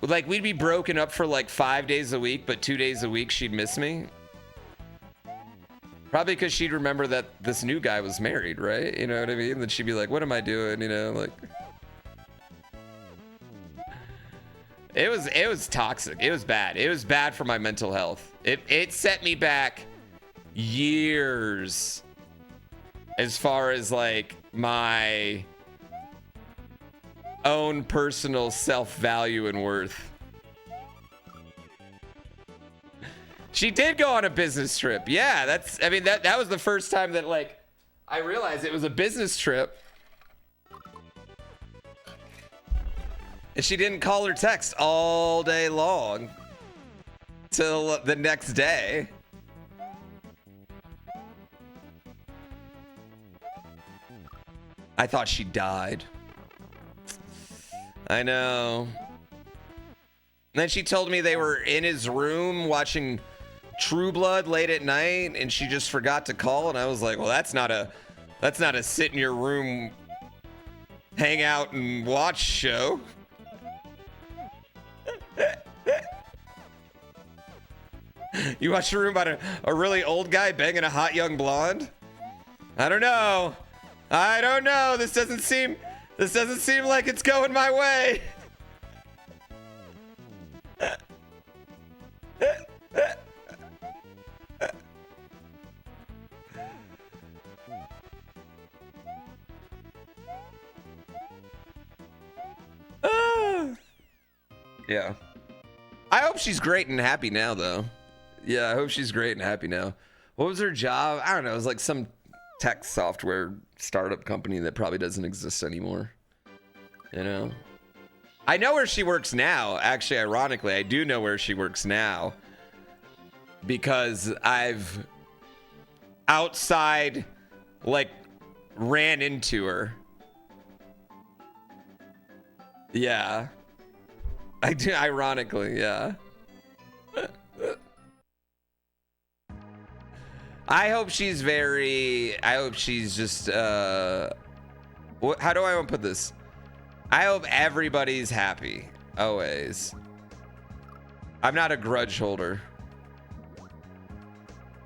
[SPEAKER 1] we'd be broken up for like 5 days a week, but 2 days a week she'd miss me. Probably because she'd remember that this new guy was married, right? You know what I mean? Then she'd be like, what am I doing? You know, like... It was toxic. It was bad. It was bad for my mental health. It set me back years as far as like my own personal self-value and worth. She did go on a business trip. Yeah, that was the first time that like I realized it was a business trip. And she didn't call or text all day long till the next day. I thought she died. I know. And then she told me they were in his room watching True Blood late at night and she just forgot to call, and I was like, well, that's not a sit in your room, hang out and watch show. You watch a room about a really old guy banging a hot young blonde? I don't know. I don't know. This doesn't seem like it's going my way. Yeah. I hope she's great and happy now, though. Yeah, I hope she's great and happy now. What was her job? I don't know. It was like some tech software startup company that probably doesn't exist anymore. You know? I know where she works now. Actually, ironically, I do know where she works now. Because I've outside, like, ran into her. Yeah. I do, ironically, yeah. I hope she's just, how do I want to put this? I hope everybody's happy, always. I'm not a grudge holder.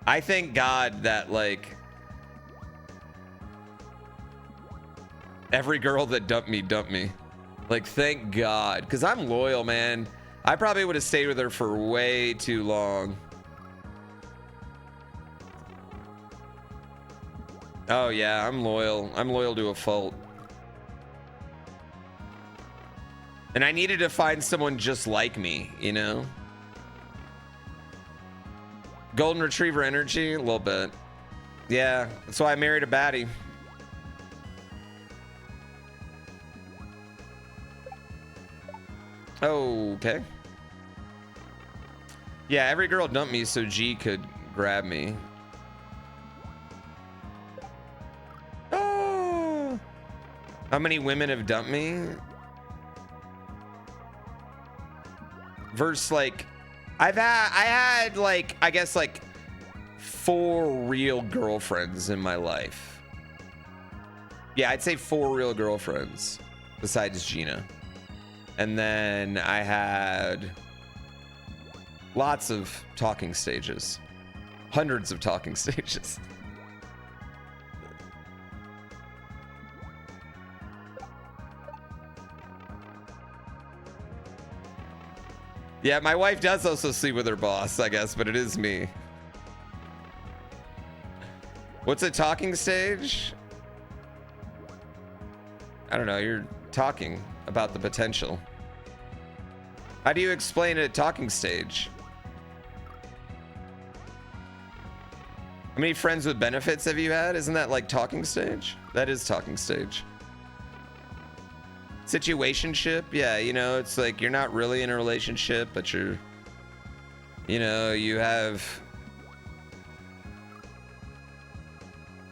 [SPEAKER 1] I thank God that, like, every girl that dumped me. Like, thank God. Because I'm loyal, man. I probably would have stayed with her for way too long. Oh, yeah, I'm loyal. I'm loyal to a fault. And I needed to find someone just like me, you know? Golden Retriever energy? A little bit. Yeah, that's why I married a baddie. Okay. Yeah, every girl dumped me so G could grab me. Oh. How many women have dumped me? Versus, like, I had like, I guess, like 4 real girlfriends in my life. Yeah, I'd say 4 real girlfriends besides Gina. And then I had lots of talking stages. Hundreds of talking stages. Yeah, my wife does also sleep with her boss, I guess, but it is me. What's a talking stage? I don't know, you're talking about the potential. How do you explain a talking stage? How many friends with benefits have you had? Isn't that like talking stage? That is talking stage. Situationship? Yeah, you know, it's like you're not really in a relationship, but you're, you know, you have,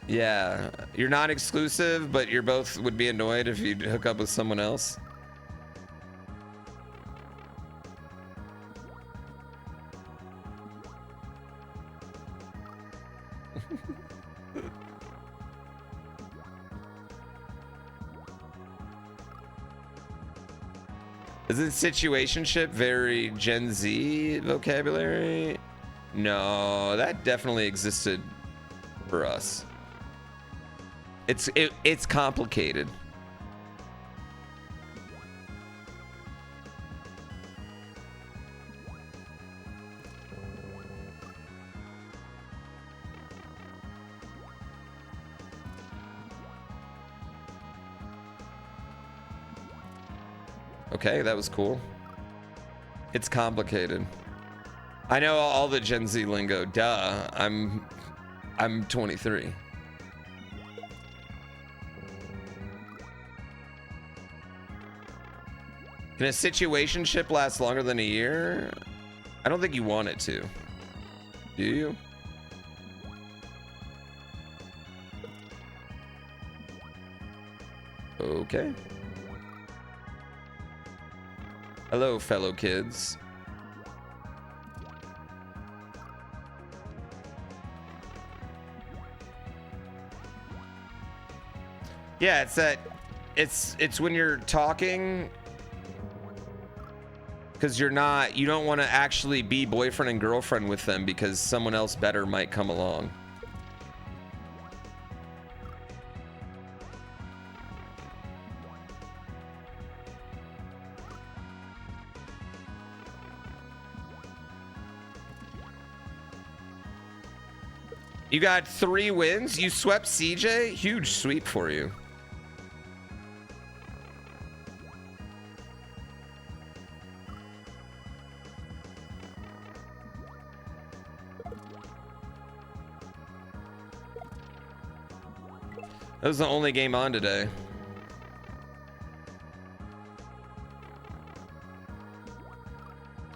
[SPEAKER 1] yeah, you're not exclusive, but you're both would be annoyed if you hook up with someone else. Isn't situationship very Gen Z vocabulary? No, that definitely existed for us. It's complicated. Okay, that was cool. It's complicated. I know all the Gen Z lingo. Duh. I'm 23. Can a situationship last longer than a year? I don't think you want it to. Do you? Okay. Hello, fellow kids. Yeah, it's that, it's when you're talking Because you don't want to actually be boyfriend and girlfriend with them because someone else better might come along. You got 3 wins. You swept CJ. Huge sweep for you. That was the only game on today.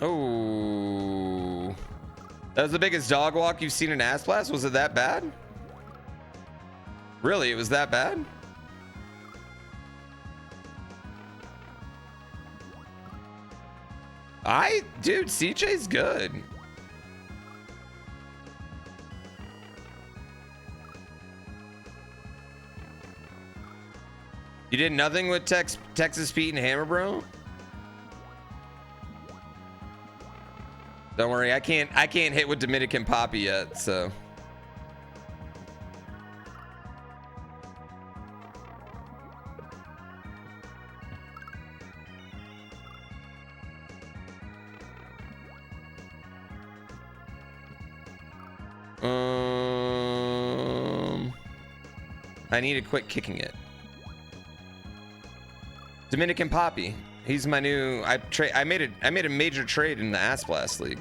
[SPEAKER 1] Oh. That was the biggest dog walk you've seen in Ass Blast? Was it that bad? Really? It was that bad? Dude, CJ's good. You did nothing with Texas Pete and Hammer Bro? Don't worry, I can't hit with Dominican Poppy yet, so. I need to quit kicking it. Dominican Poppy. He's my new. I made a major trade in the Ass Blast League.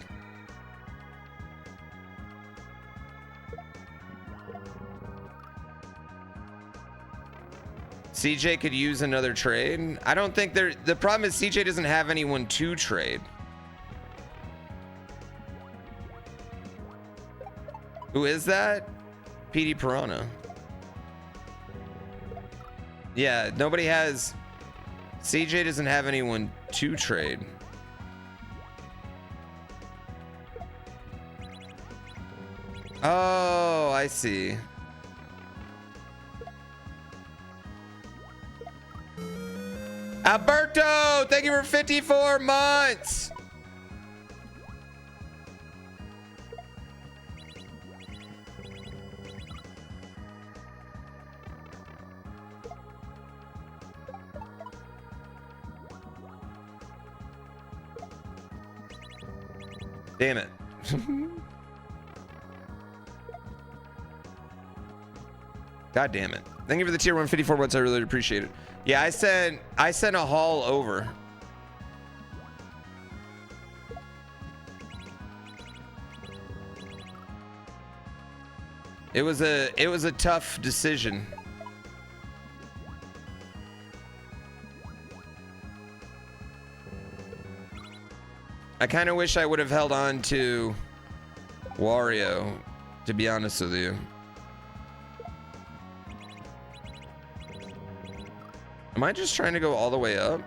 [SPEAKER 1] CJ could use another trade. I don't think the problem is CJ doesn't have anyone to trade. Who is that? PD Piranha. Yeah, nobody has. CJ doesn't have anyone to trade. Oh, I see. Alberto, thank you for 54 months. Damn it. God damn it. Thank you for the tier 154 months. I really appreciate it. Yeah, I sent a haul over. It was a tough decision. I kind of wish I would have held on to Wario, to be honest with you. Am I just trying to go all the way up?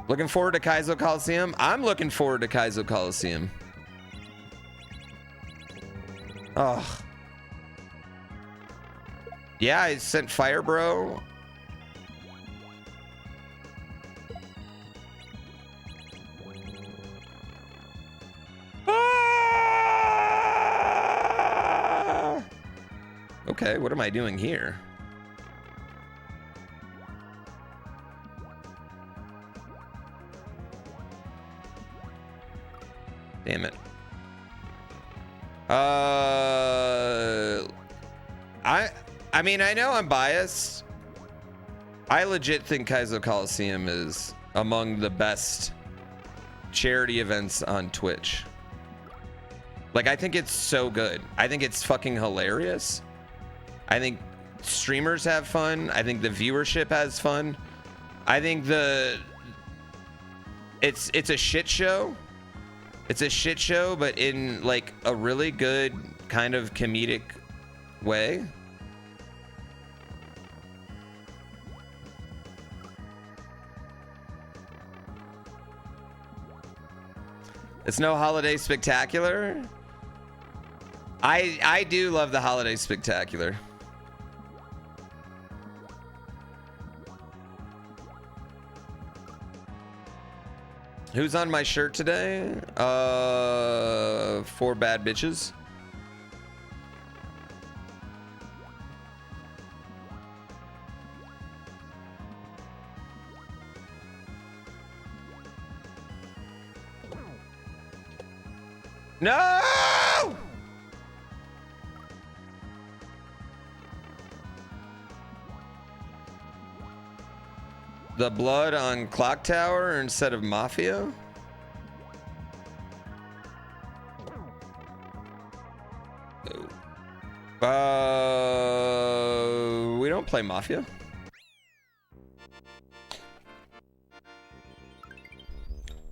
[SPEAKER 1] Looking forward to Kaizo Coliseum? I'm looking forward to Kaizo Coliseum. Oh. Yeah, I sent Fire Bro. Okay, what am I doing here? Damn it. I mean, I know I'm biased. I legit think Kaizo Coliseum is among the best charity events on Twitch. Like, I think it's so good. I think it's fucking hilarious. I think streamers have fun. I think the viewership has fun. I think it's a shit show. It's a shit show, but in like a really good kind of comedic way. It's no holiday spectacular. I do love the holiday spectacular. Who's on my shirt today? 4 bad bitches. No! The blood on Clock Tower instead of Mafia? We don't play Mafia.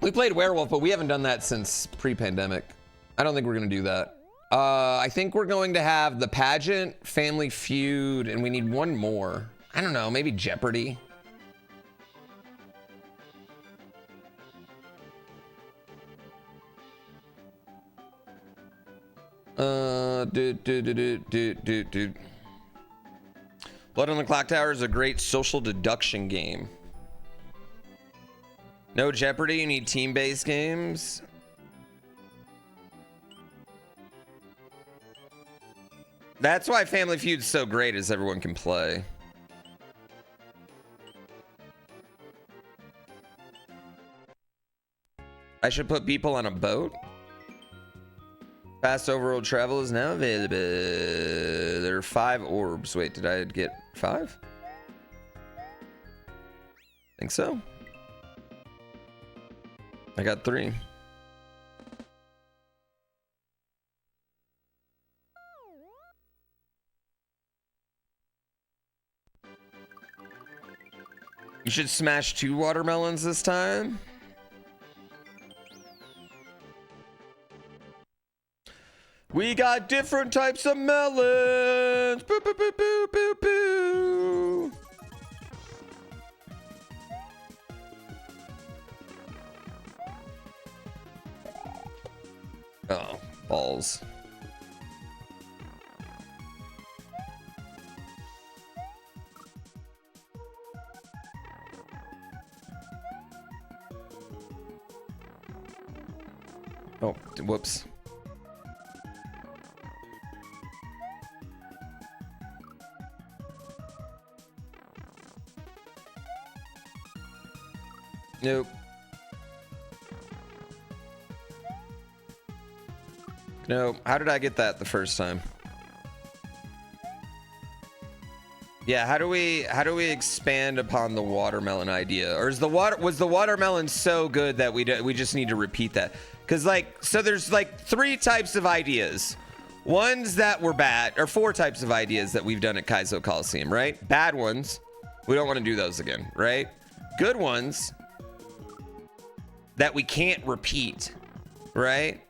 [SPEAKER 1] We played Werewolf, but we haven't done that since pre-pandemic. I don't think we're gonna do that. I think we're going to have the Pageant, Family Feud, and we need one more. I don't know, maybe Jeopardy. Blood on the Clock Tower is a great social deduction game. No Jeopardy, you need team-based games. That's why Family Feud's so great, is everyone can play. I should put people on a boat. Fast overworld travel is now available. There are 5 orbs. Wait, did I get 5? Think so. I got 3. You should smash 2 watermelons this time. We got different types of melons. Boo, boo, boo, boo, boo, boo. Oh, balls. Oh, whoops. Nope. No, how did I get that the first time? Yeah, how do we expand upon the watermelon idea? Or was the watermelon so good that we just need to repeat that? Cuz so there's 3 types of ideas. Ones that were bad, or 4 types of ideas that we've done at Kaizo Coliseum, right? Bad ones. We don't want to do those again, right? Good ones that we can't repeat, right?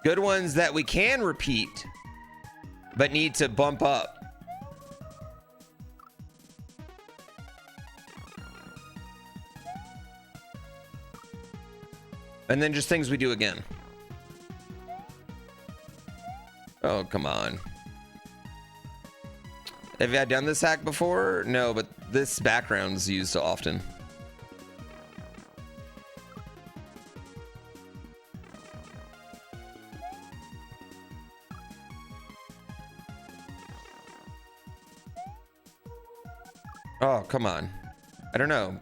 [SPEAKER 1] Good ones that we can repeat, but need to bump up. And then just things we do again. Oh, come on. Have I done this hack before? No, but this background's used so often. Oh, come on. I don't know.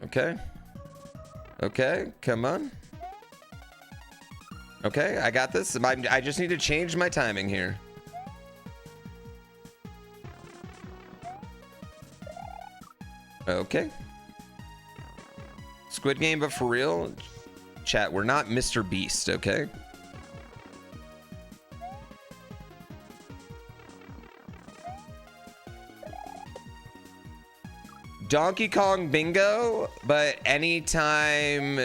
[SPEAKER 1] Okay. Okay, come on. Okay, I got this. I just need to change my timing here. Okay. Squid Game, but for real? Chat, we're not Mr. Beast, okay? Donkey Kong bingo, but anytime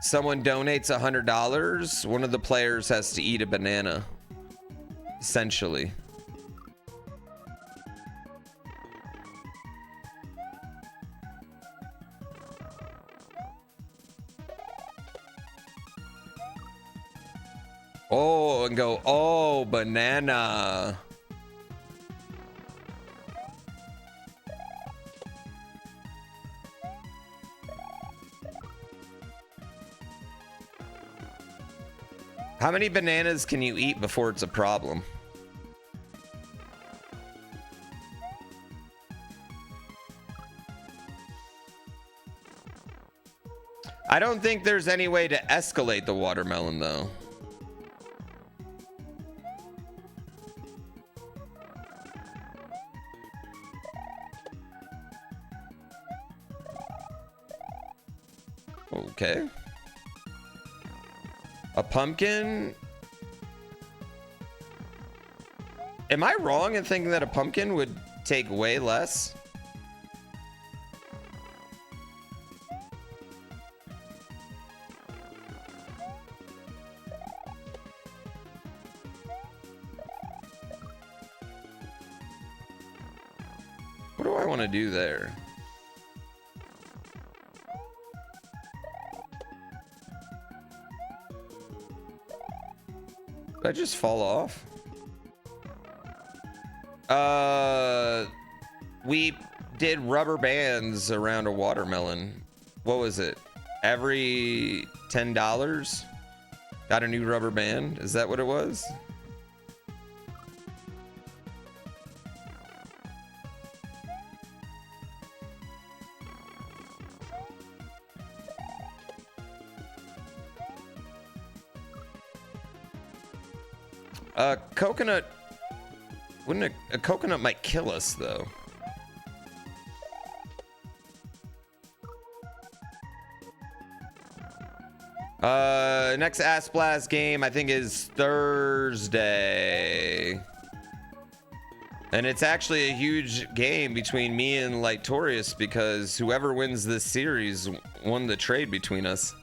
[SPEAKER 1] someone donates $100, one of the players has to eat a banana, essentially. Oh, and go, oh, banana. How many bananas can you eat before it's a problem? I don't think there's any way to escalate the watermelon, though. Okay. A pumpkin? Am I wrong in thinking that a pumpkin would take way less? What do I want to do there? Did I just fall off? We did rubber bands around a watermelon. What was it? Every $10 got a new rubber band? Is that what it was? Coconut, wouldn't a coconut might kill us though. Next Ass Blast game I think is Thursday. And it's actually a huge game between me and Lightorious because whoever wins this series won the trade between us.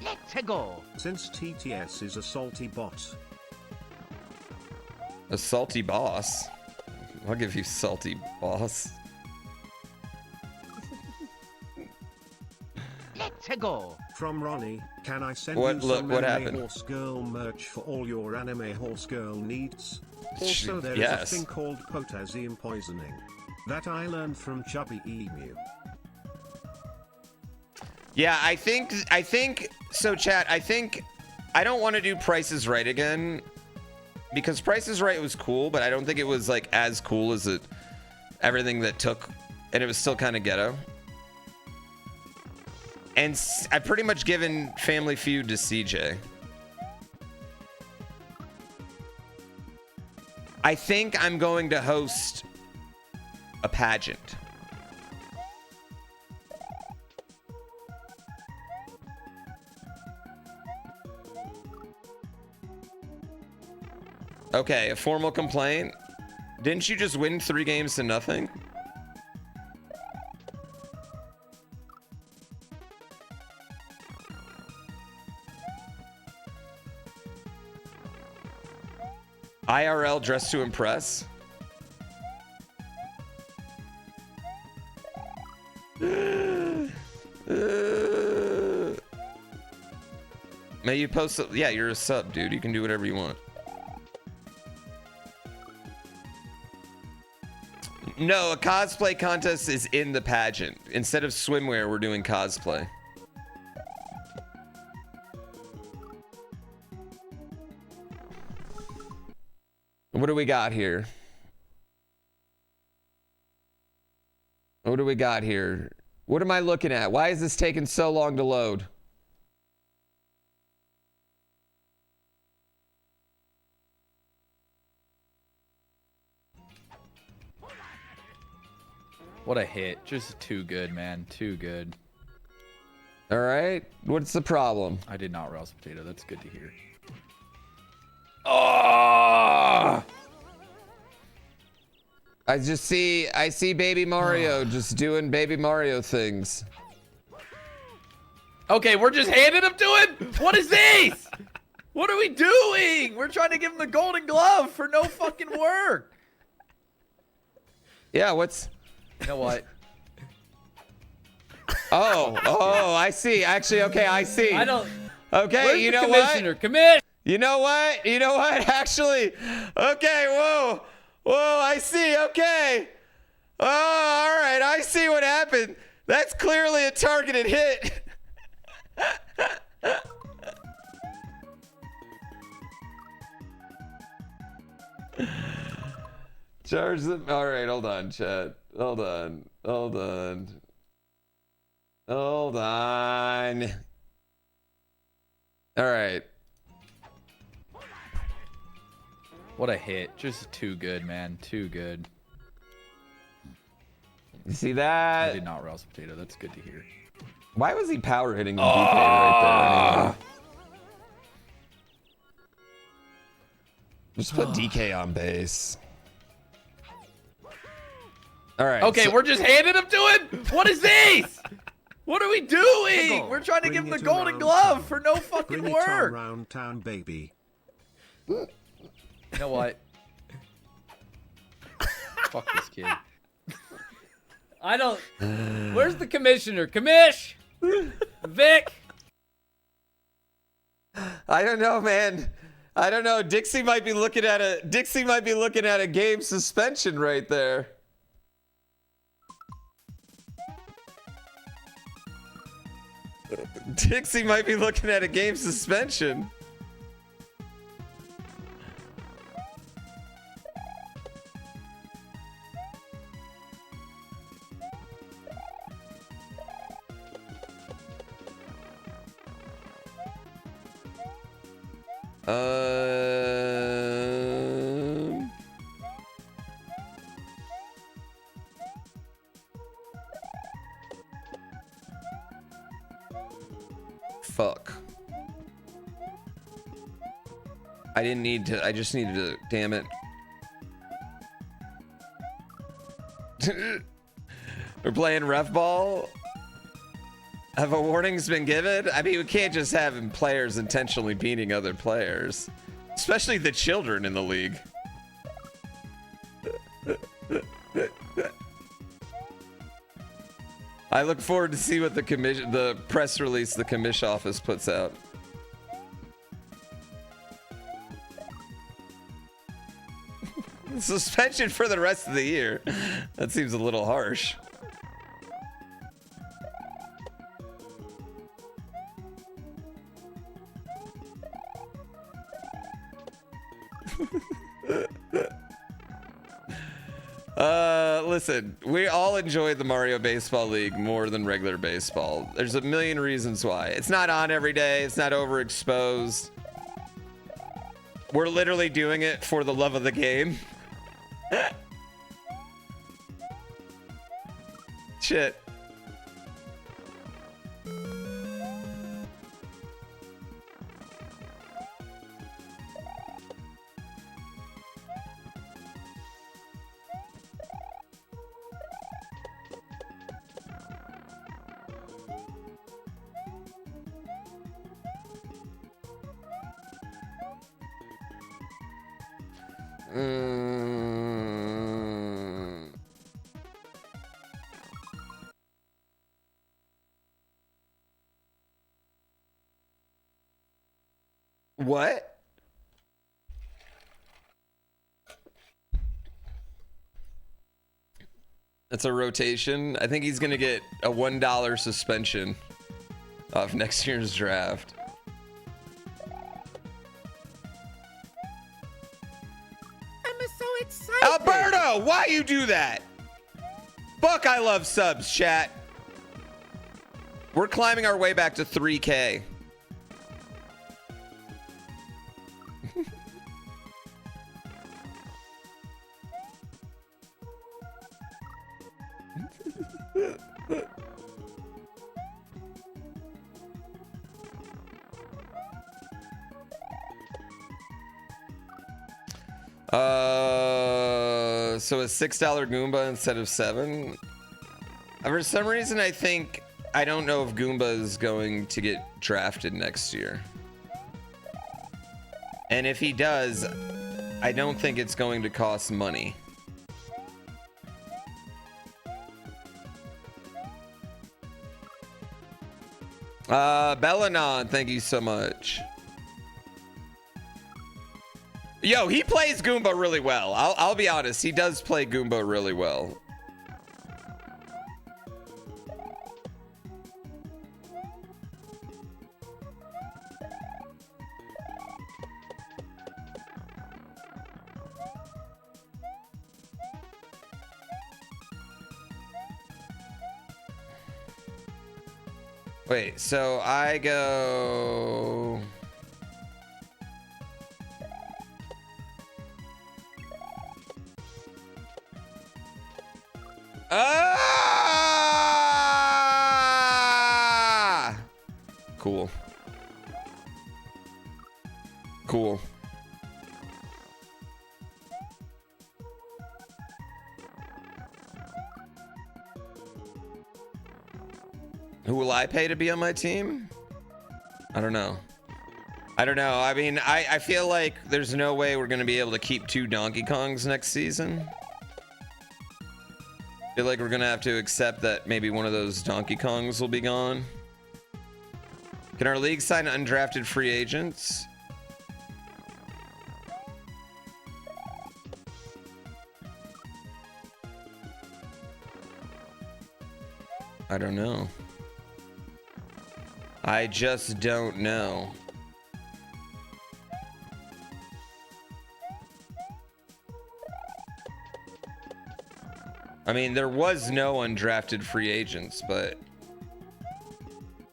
[SPEAKER 3] Let's go.
[SPEAKER 5] Since TTS is a salty bot.
[SPEAKER 1] A salty boss? I'll give you salty boss.
[SPEAKER 3] Let's go.
[SPEAKER 5] From Ronnie, can I send
[SPEAKER 1] What-
[SPEAKER 5] you
[SPEAKER 1] look,
[SPEAKER 5] some
[SPEAKER 1] what
[SPEAKER 5] anime
[SPEAKER 1] happened?
[SPEAKER 5] horse girl merch for all your anime horse girl needs? Also, there is
[SPEAKER 1] Yes.
[SPEAKER 5] a thing called potassium poisoning that I learned from Chubby Emu.
[SPEAKER 1] Yeah, I think so, chat. I think I don't want to do Price is Right again because Price is Right was cool, but I don't think it was like as cool as everything that took, and it was still kind of ghetto. And I've pretty much given Family Feud to CJ. I think I'm going to host a pageant. Okay, a formal complaint. Didn't you just win 3 games to nothing? IRL dressed to impress? May you post it? Yeah, you're a sub, dude. You can do whatever you want. No, a cosplay contest is in the pageant. Instead of swimwear, we're doing cosplay. What do we got here? What do we got here? What am I looking at? Why is this taking so long to load?
[SPEAKER 6] What a hit. Just too good, man. Too good.
[SPEAKER 1] All right. What's the problem?
[SPEAKER 6] I did not rouse potato. That's good to hear. Oh!
[SPEAKER 1] I see Baby Mario just doing Baby Mario things.
[SPEAKER 6] Okay, we're just handing them to him? What is this? What are we doing? We're trying to give him the golden glove for no fucking work.
[SPEAKER 1] Yeah, what's...
[SPEAKER 6] You know what?
[SPEAKER 1] Oh, I see. Actually, okay, I see.
[SPEAKER 6] I don't...
[SPEAKER 1] Okay,
[SPEAKER 6] Where's
[SPEAKER 1] you
[SPEAKER 6] the
[SPEAKER 1] know
[SPEAKER 6] commissioner?
[SPEAKER 1] what?
[SPEAKER 6] Commish!
[SPEAKER 1] You know what? You know what? Actually, okay, whoa. Whoa, I see, okay. Oh, all right, I see what happened. That's clearly a targeted hit. Charge them. All right, hold on, chat. Hold on. Hold on. Hold on. All right.
[SPEAKER 6] What a hit. Just too good, man. Too good.
[SPEAKER 1] You see
[SPEAKER 6] I
[SPEAKER 1] that?
[SPEAKER 6] did not rouse potato. That's good to hear.
[SPEAKER 1] Why was he power hitting DK right there? Anyway? Just put DK on base. All right.
[SPEAKER 6] Okay,
[SPEAKER 1] so-
[SPEAKER 6] we're just handing him to him? What is this? What are we doing? We're trying to give him the golden glove for no fucking
[SPEAKER 5] Bring it on
[SPEAKER 6] work.
[SPEAKER 5] round town, baby.
[SPEAKER 6] You know what? Fuck this kid. I don't... Where's the commissioner? Commish! Vic!
[SPEAKER 1] I don't know, man. I don't know. Dixie might be looking at a game suspension right there. Dixie might be looking at a game suspension. Fuck. I didn't need to. I just needed to. Damn it. We're playing ref ball. Have a warnings been given? I mean, we can't just have players intentionally beating other players, especially the children in the league. I look forward to see what the press release the commish office puts out. Suspension for the rest of the year. That seems a little harsh. Listen, we all enjoy the Mario Baseball League more than regular baseball. There's a million reasons why. It's not on every day. It's not overexposed. We're literally doing it for the love of the game. Shit. What? That's a rotation. I think he's gonna get a $1 suspension of next year's draft.
[SPEAKER 3] I'm so excited.
[SPEAKER 1] Alberto, why you do that? Fuck, I love subs, chat. We're climbing our way back to 3K. So a $6 Goomba instead of 7. For some reason, I don't know if Goomba is going to get drafted next year. And if he does, I don't think it's going to cost money. Bellanon, thank you so much. Yo, he plays Goomba really well. I'll be honest, he does play Goomba really well. Wait, so I go... Ah! Cool. Cool. Who will I pay to be on my team? I don't know. I don't know. I mean, I feel like there's no way we're going to be able to keep 2 Donkey Kongs next season. I feel like we're going to have to accept that maybe one of those Donkey Kongs will be gone. Can our league sign undrafted free agents? I don't know. I just don't know. I mean, there was no undrafted free agents, but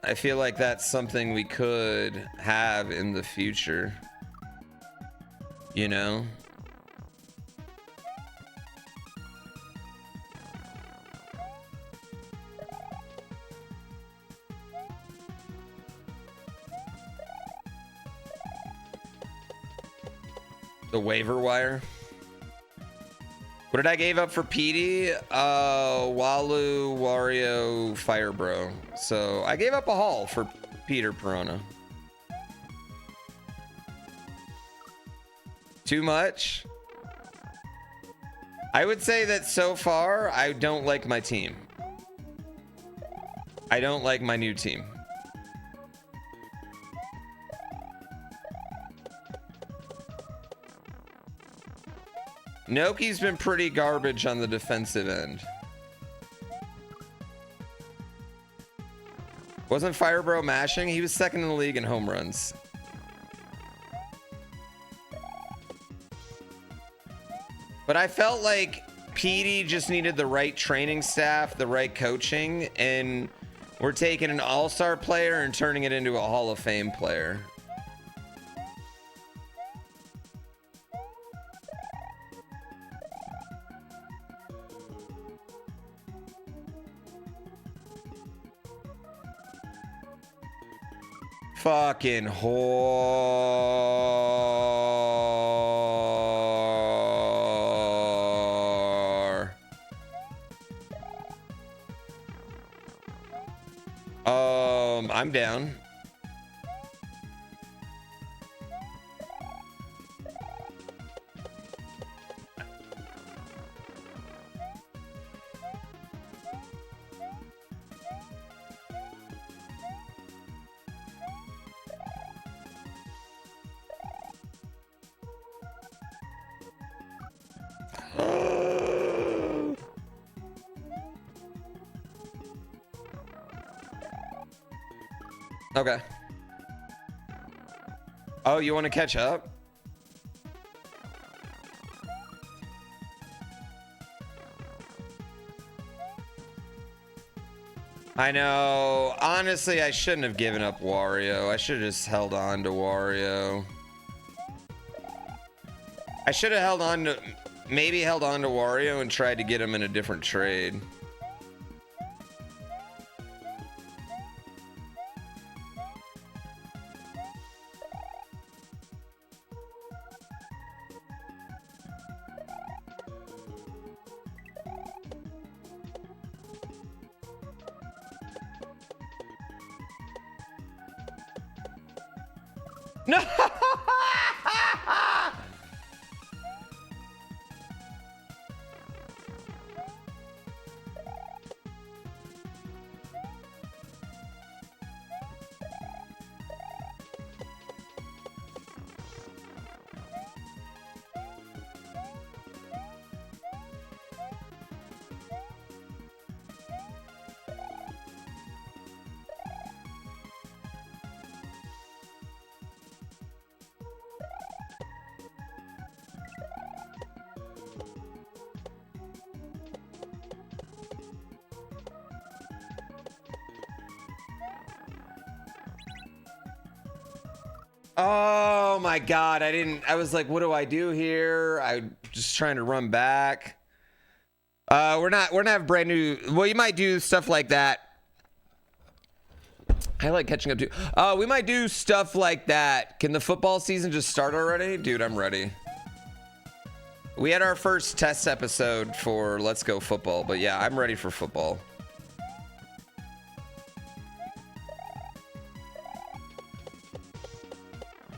[SPEAKER 1] I feel like that's something we could have in the future. You know? The waiver wire. What did I give up for Petey? Walu, Wario, Fire Bro. So I gave up a haul for Peter Perona. Too much? I would say that so far, I don't like my team. I don't like my new team. Noki's been pretty garbage on the defensive end. Wasn't Firebro mashing? He was second in the league in home runs. But I felt like Petey just needed the right training staff, the right coaching, and we're taking an all-star player and turning it into a Hall of Fame player. Fucking whore. I'm down. Okay. Oh, you want to catch up? I know. Honestly, I shouldn't have given up Wario. I should have just held on to Wario. I should have held on to... Maybe held on to Wario and tried to get him in a different trade. No! Oh my God. I was like, what do I do here? I'm just trying to run back. We're not have brand new. Well, you might do stuff like that. I like catching up too. We might do stuff like that. Can the football season just start already? Dude, I'm ready. We had our first test episode for Let's Go Football, but yeah, I'm ready for football.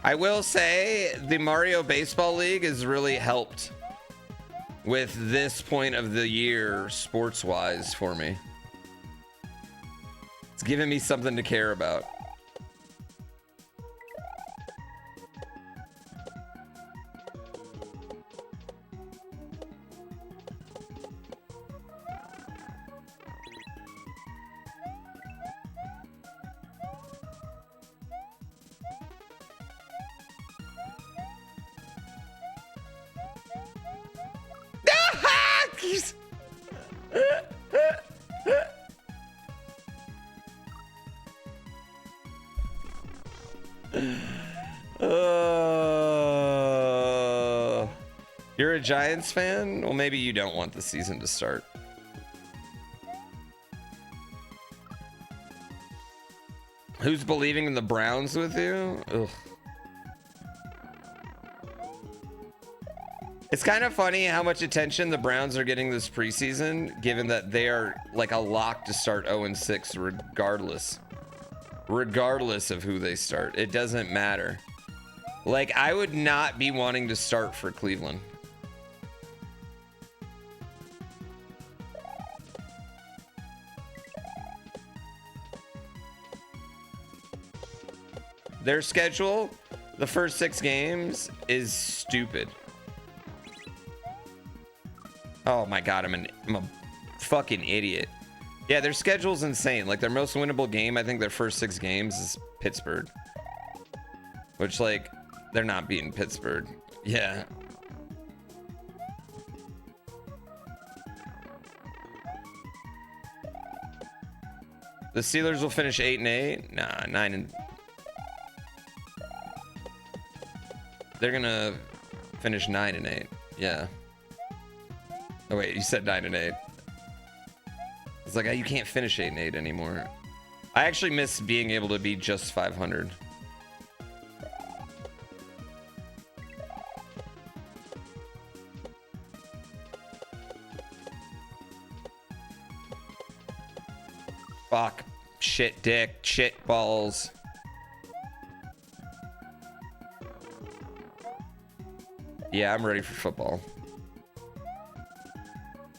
[SPEAKER 1] I will say the Mario Baseball League has really helped with this point of the year sports-wise for me. It's giving me something to care about. You're a Giants fan? Well, maybe you don't want the season to start. Who's believing in the Browns with you? Ugh. It's kind of funny how much attention the Browns are getting this preseason, given that they are like a lock to start 0-6 regardless of who they start. It doesn't matter. Like, I would not be wanting to start for Cleveland. Their schedule, the first 6 games, is stupid. Oh my God, I'm a fucking idiot. Yeah, their schedule's insane. Like, their most winnable game, I think their first 6 games is Pittsburgh. Which, like, they're not beating Pittsburgh. Yeah. The Steelers will finish 8-8. Nah, 9. They're gonna finish 9-8. Yeah. Oh wait, you said 9-8. It's like, you can't finish 8-8 anymore. I actually miss being able to be just 500. Fuck. Shit dick. Shit balls. Yeah, I'm ready for football.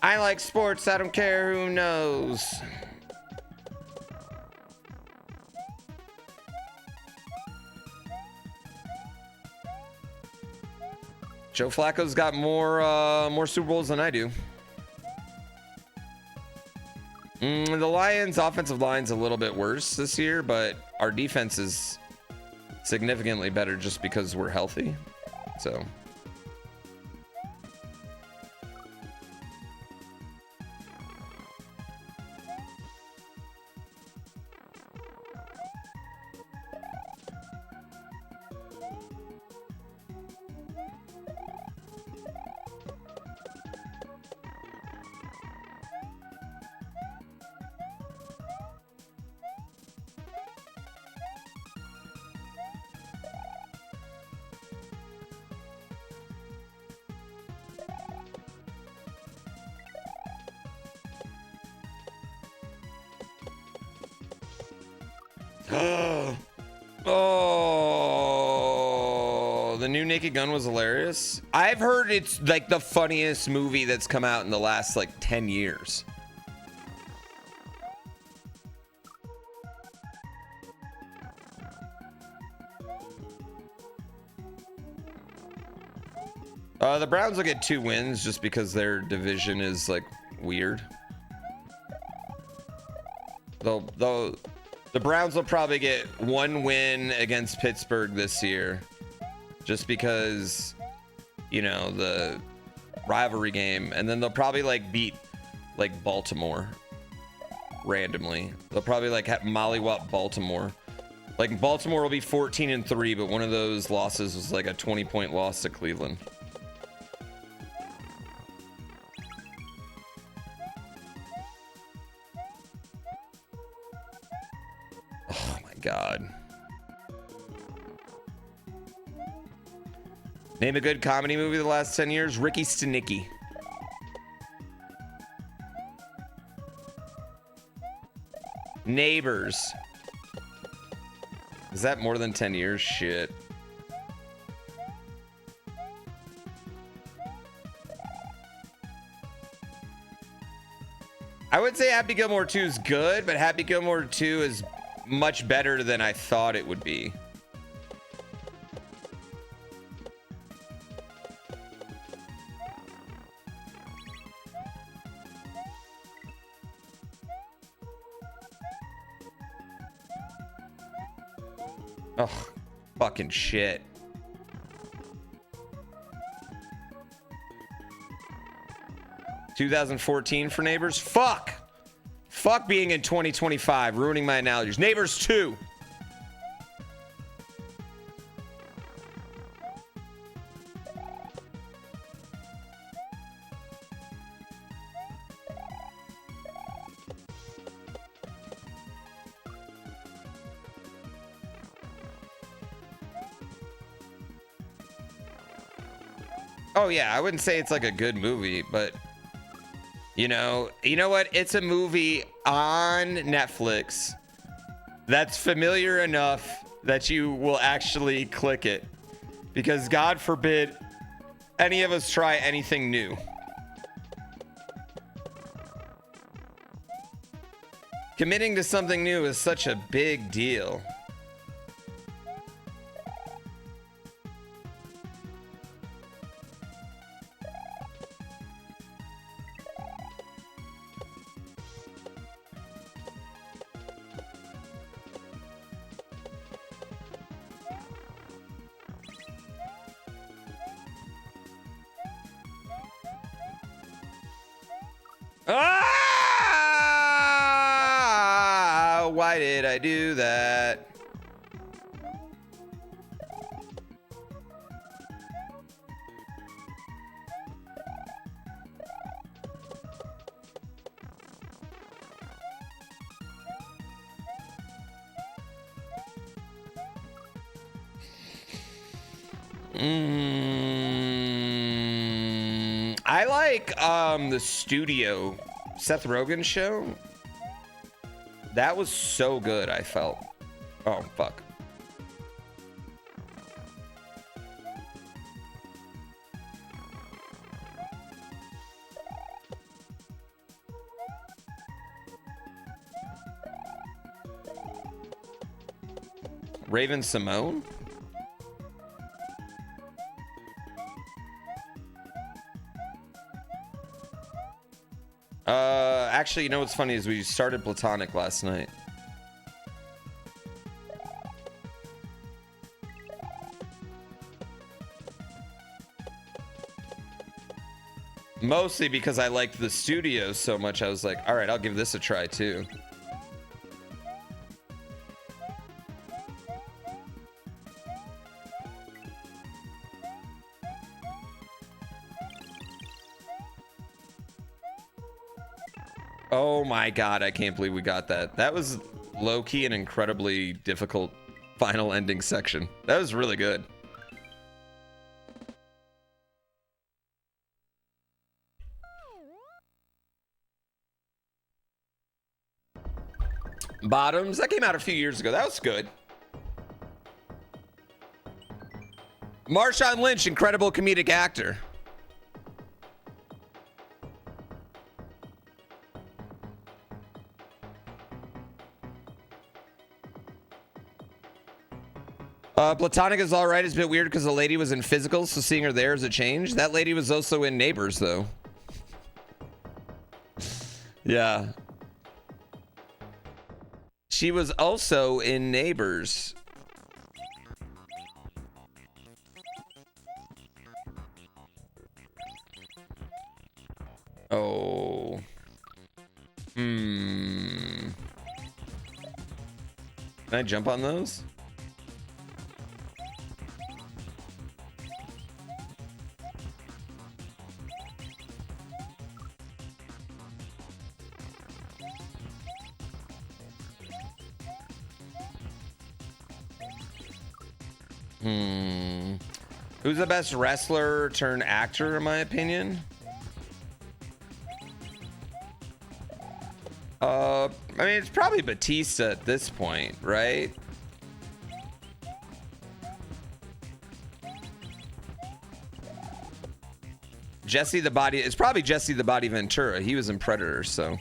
[SPEAKER 1] I like sports. I don't care who knows. Joe Flacco's got more Super Bowls than I do. The Lions' offensive line's a little bit worse this year, but our defense is significantly better just because we're healthy. So. Oh, the new Naked Gun was hilarious. I've heard it's like the funniest movie that's come out in the last like 10 years. The Browns will get 2 wins just because their division is like weird. The Browns will probably get 1 win against Pittsburgh this year just because, you know, the rivalry game, and then they'll probably like beat like Baltimore randomly. They'll probably like have mollywop Baltimore Like Baltimore will be 14-3, but one of those losses was like a 20-point loss to Cleveland. Oh my God. Name a good comedy movie of the last 10 years. Ricky Stenicki. Neighbors. Is that more than 10 years? Shit. I would say Happy Gilmore 2 is good, but Happy Gilmore 2 is much better than I thought it would be. Oh, fucking shit. (2014) for Neighbors. Fuck being in 2025, ruining my analogies. Neighbors 2. Oh yeah, I wouldn't say it's like a good movie, but you know what? It's a movie on Netflix that's familiar enough that you will actually click it, because God forbid any of us try anything new. Committing to something new is such a big deal. Ah! Why did I do that? I like the studio Seth Rogen show. That was so good, I felt. Oh fuck. Raven Simone? Actually, you know what's funny is we started Platonic last night. Mostly because I liked the studio so much, I was like, all right, I'll give this a try too. Oh my god, I can't believe we got that. That was low-key an incredibly difficult final ending section. That was really good. Bottoms, that came out a few years ago. That was good. Marshawn Lynch, incredible comedic actor. Platonic is all right. It's a bit weird because the lady was in Physical, so seeing her there is a change. That lady was also in Neighbors, though. Yeah. She was also in Neighbors. Oh. Can I jump on those? Who's the best wrestler turned actor, in my opinion? I mean, it's probably Batista at this point, right? Jesse the Body, it's probably Jesse the Body Ventura. He was in Predator, so.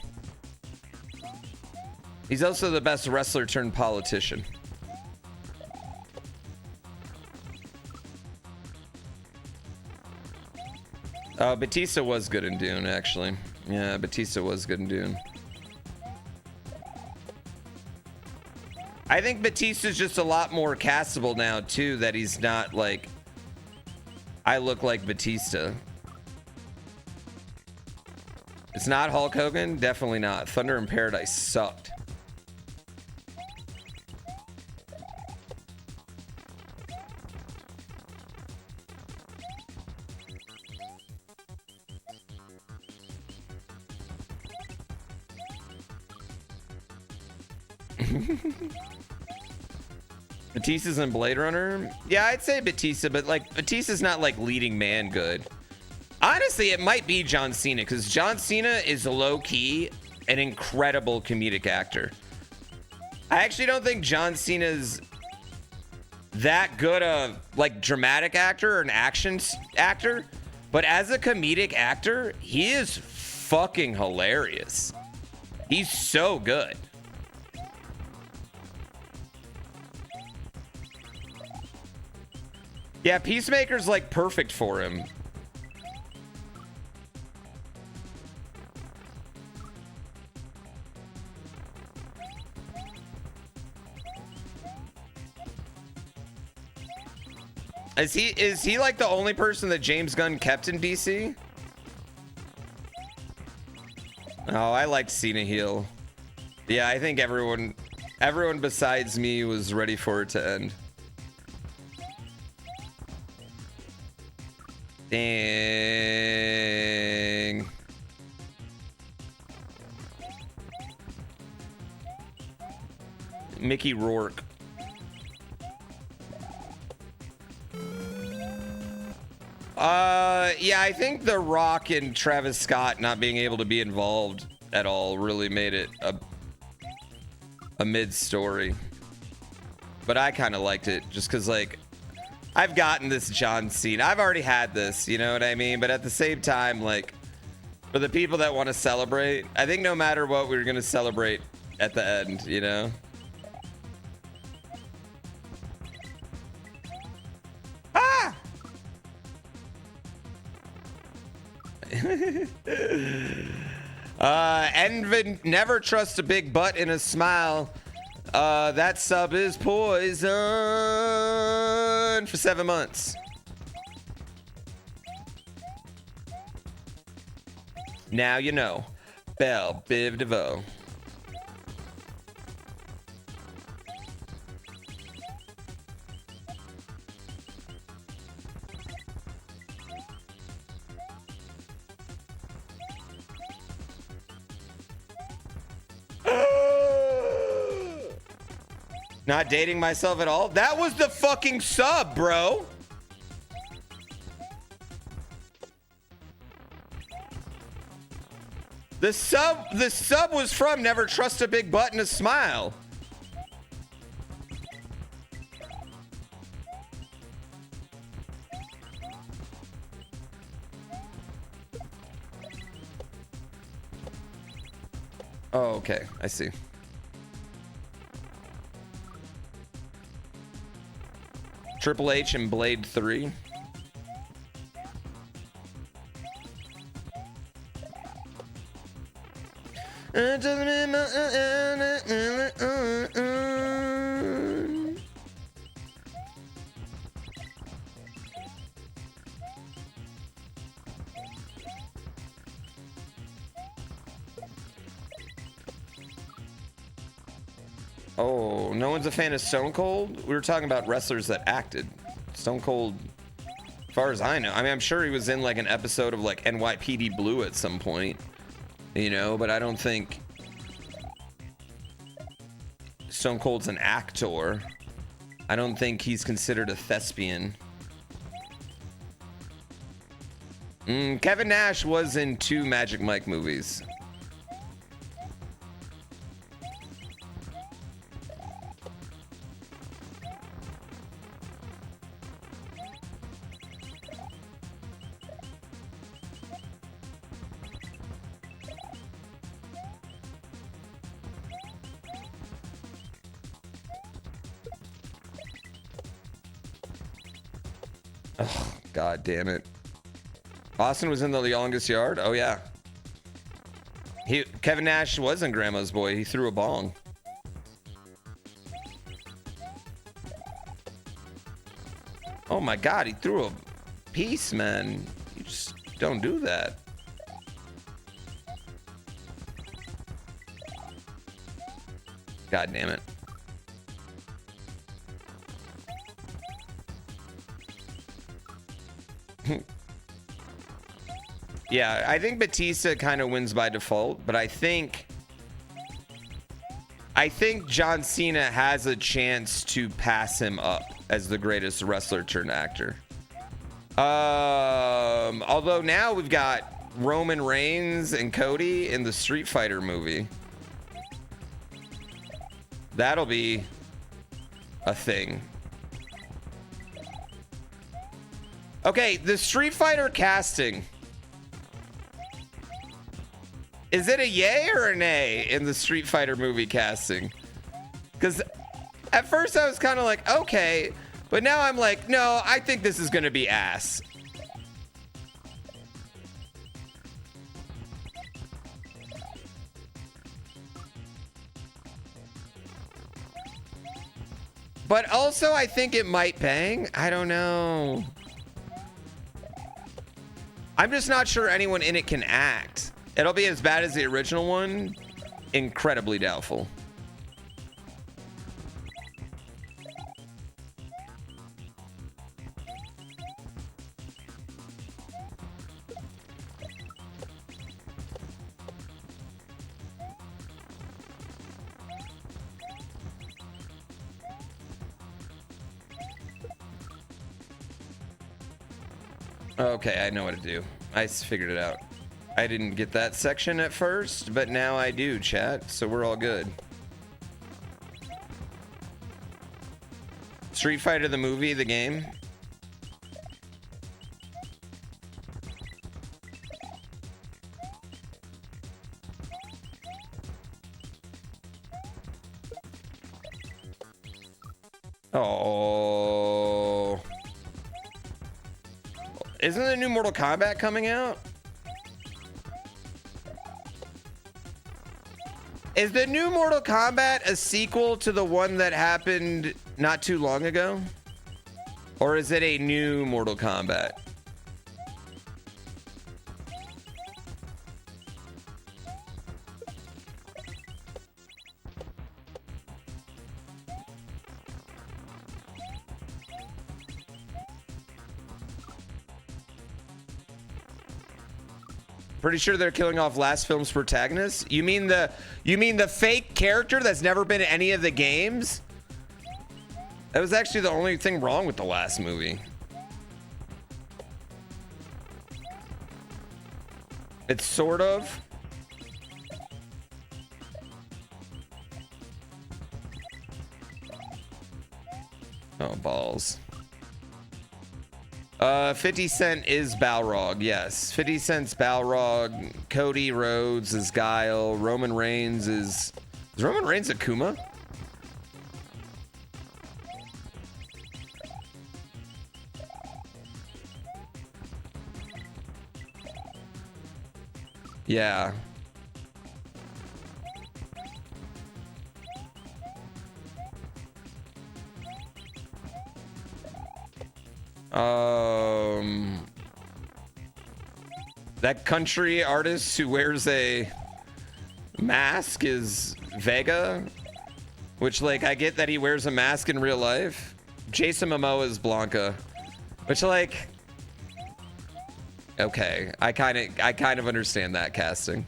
[SPEAKER 1] He's also the best wrestler turned politician. Batista was good in Dune, actually. Yeah, Batista was good in Dune. I think Batista's just a lot more castable now, too, that he's not like, I look like Batista. It's not Hulk Hogan? Definitely not. Thunder in Paradise sucked. Batista's in Blade Runner? Yeah, I'd say Batista, but like Batista's not like leading man good. Honestly, it might be John Cena, because John Cena is low-key an incredible comedic actor. I actually don't think John Cena's that good a like dramatic actor or an action actor, but as a comedic actor, he is fucking hilarious. He's so good. Yeah, Peacemaker's like perfect for him. Is he like the only person that James Gunn kept in DC? Oh, I liked Cena heel. Yeah, I think everyone besides me was ready for it to end. Dang. Mickey Rourke. Yeah, I think The Rock and Travis Scott not being able to be involved at all really made it a mid-story. But I kind of liked it just because, like, I've gotten this John Cena. I've already had this, you know what I mean? But at the same time, like, for the people that want to celebrate, I think no matter what, we're going to celebrate at the end, you know? Ah! Envin, never trust a big butt in a smile. That sub is poison for 7 months. Now you know. Belle Biv DeVoe. Not dating myself at all? That was the fucking sub, bro. The sub was from Never Trust a Big Butt and a Smile. Oh, okay. I see. Triple H and Blade 3. Oh, no one's a fan of Stone Cold? We were talking about wrestlers that acted. Stone Cold, as far as I know. I mean, I'm sure he was in like an episode of like NYPD Blue at some point, you know, but I don't think Stone Cold's an actor. I don't think he's considered a thespian. Kevin Nash was in 2 Magic Mike movies. Oh, God damn it. Austin was in The Longest Yard? Oh, yeah. Kevin Nash was in Grandma's Boy. He threw a bong. Oh, my God. He threw a piece, man. You just don't do that. God damn it. Yeah, I think Batista kind of wins by default, but I think John Cena has a chance to pass him up as the greatest wrestler turned actor. Although now we've got Roman Reigns and Cody in the Street Fighter movie. That'll be a thing. Okay, the Street Fighter casting. Is it a yay or a nay in the Street Fighter movie casting? Because at first I was kind of like, okay, but now I'm like, no, I think this is going to be ass. But also I think it might bang. I don't know. I'm just not sure anyone in it can act. It'll be as bad as the original one. Incredibly doubtful. Okay, I know what to do. I figured it out. I didn't get that section at first, but now I do, chat, so we're all good. Street Fighter the movie, the game. Oh. Isn't the new Mortal Kombat coming out? Is the new Mortal Kombat a sequel to the one that happened not too long ago? Or is it a new Mortal Kombat? Pretty sure they're killing off last film's protagonist. You mean the fake character that's never been in any of the games? That was actually the only thing wrong with the last movie. It's sort of. Oh, balls. 50 Cent is Balrog, yes. 50 Cent's Balrog. Cody Rhodes is Guile. Roman Reigns is Roman Reigns Akuma? Yeah. That country artist who wears a mask is Vega. which, like, I get that he wears a mask in real life. Jason Momoa is Blanca, which, like, okay, I kind of understand that casting.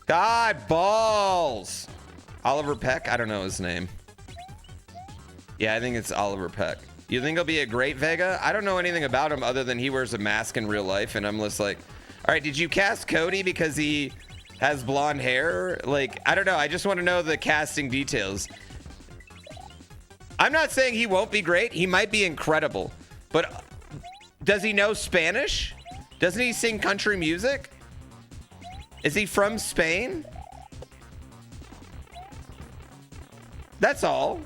[SPEAKER 1] God balls. Oliver Peck? I don't know his name. Yeah, I think it's Oliver Peck. You think he'll be a great Vega? I don't know anything about him other than he wears a mask in real life, and I'm just like, all right, did you cast Cody because he has blonde hair? Like, I don't know. I just want to know the casting details. I'm not saying he won't be great. He might be incredible. But does he know Spanish? Doesn't he sing country music? Is he from Spain? That's all.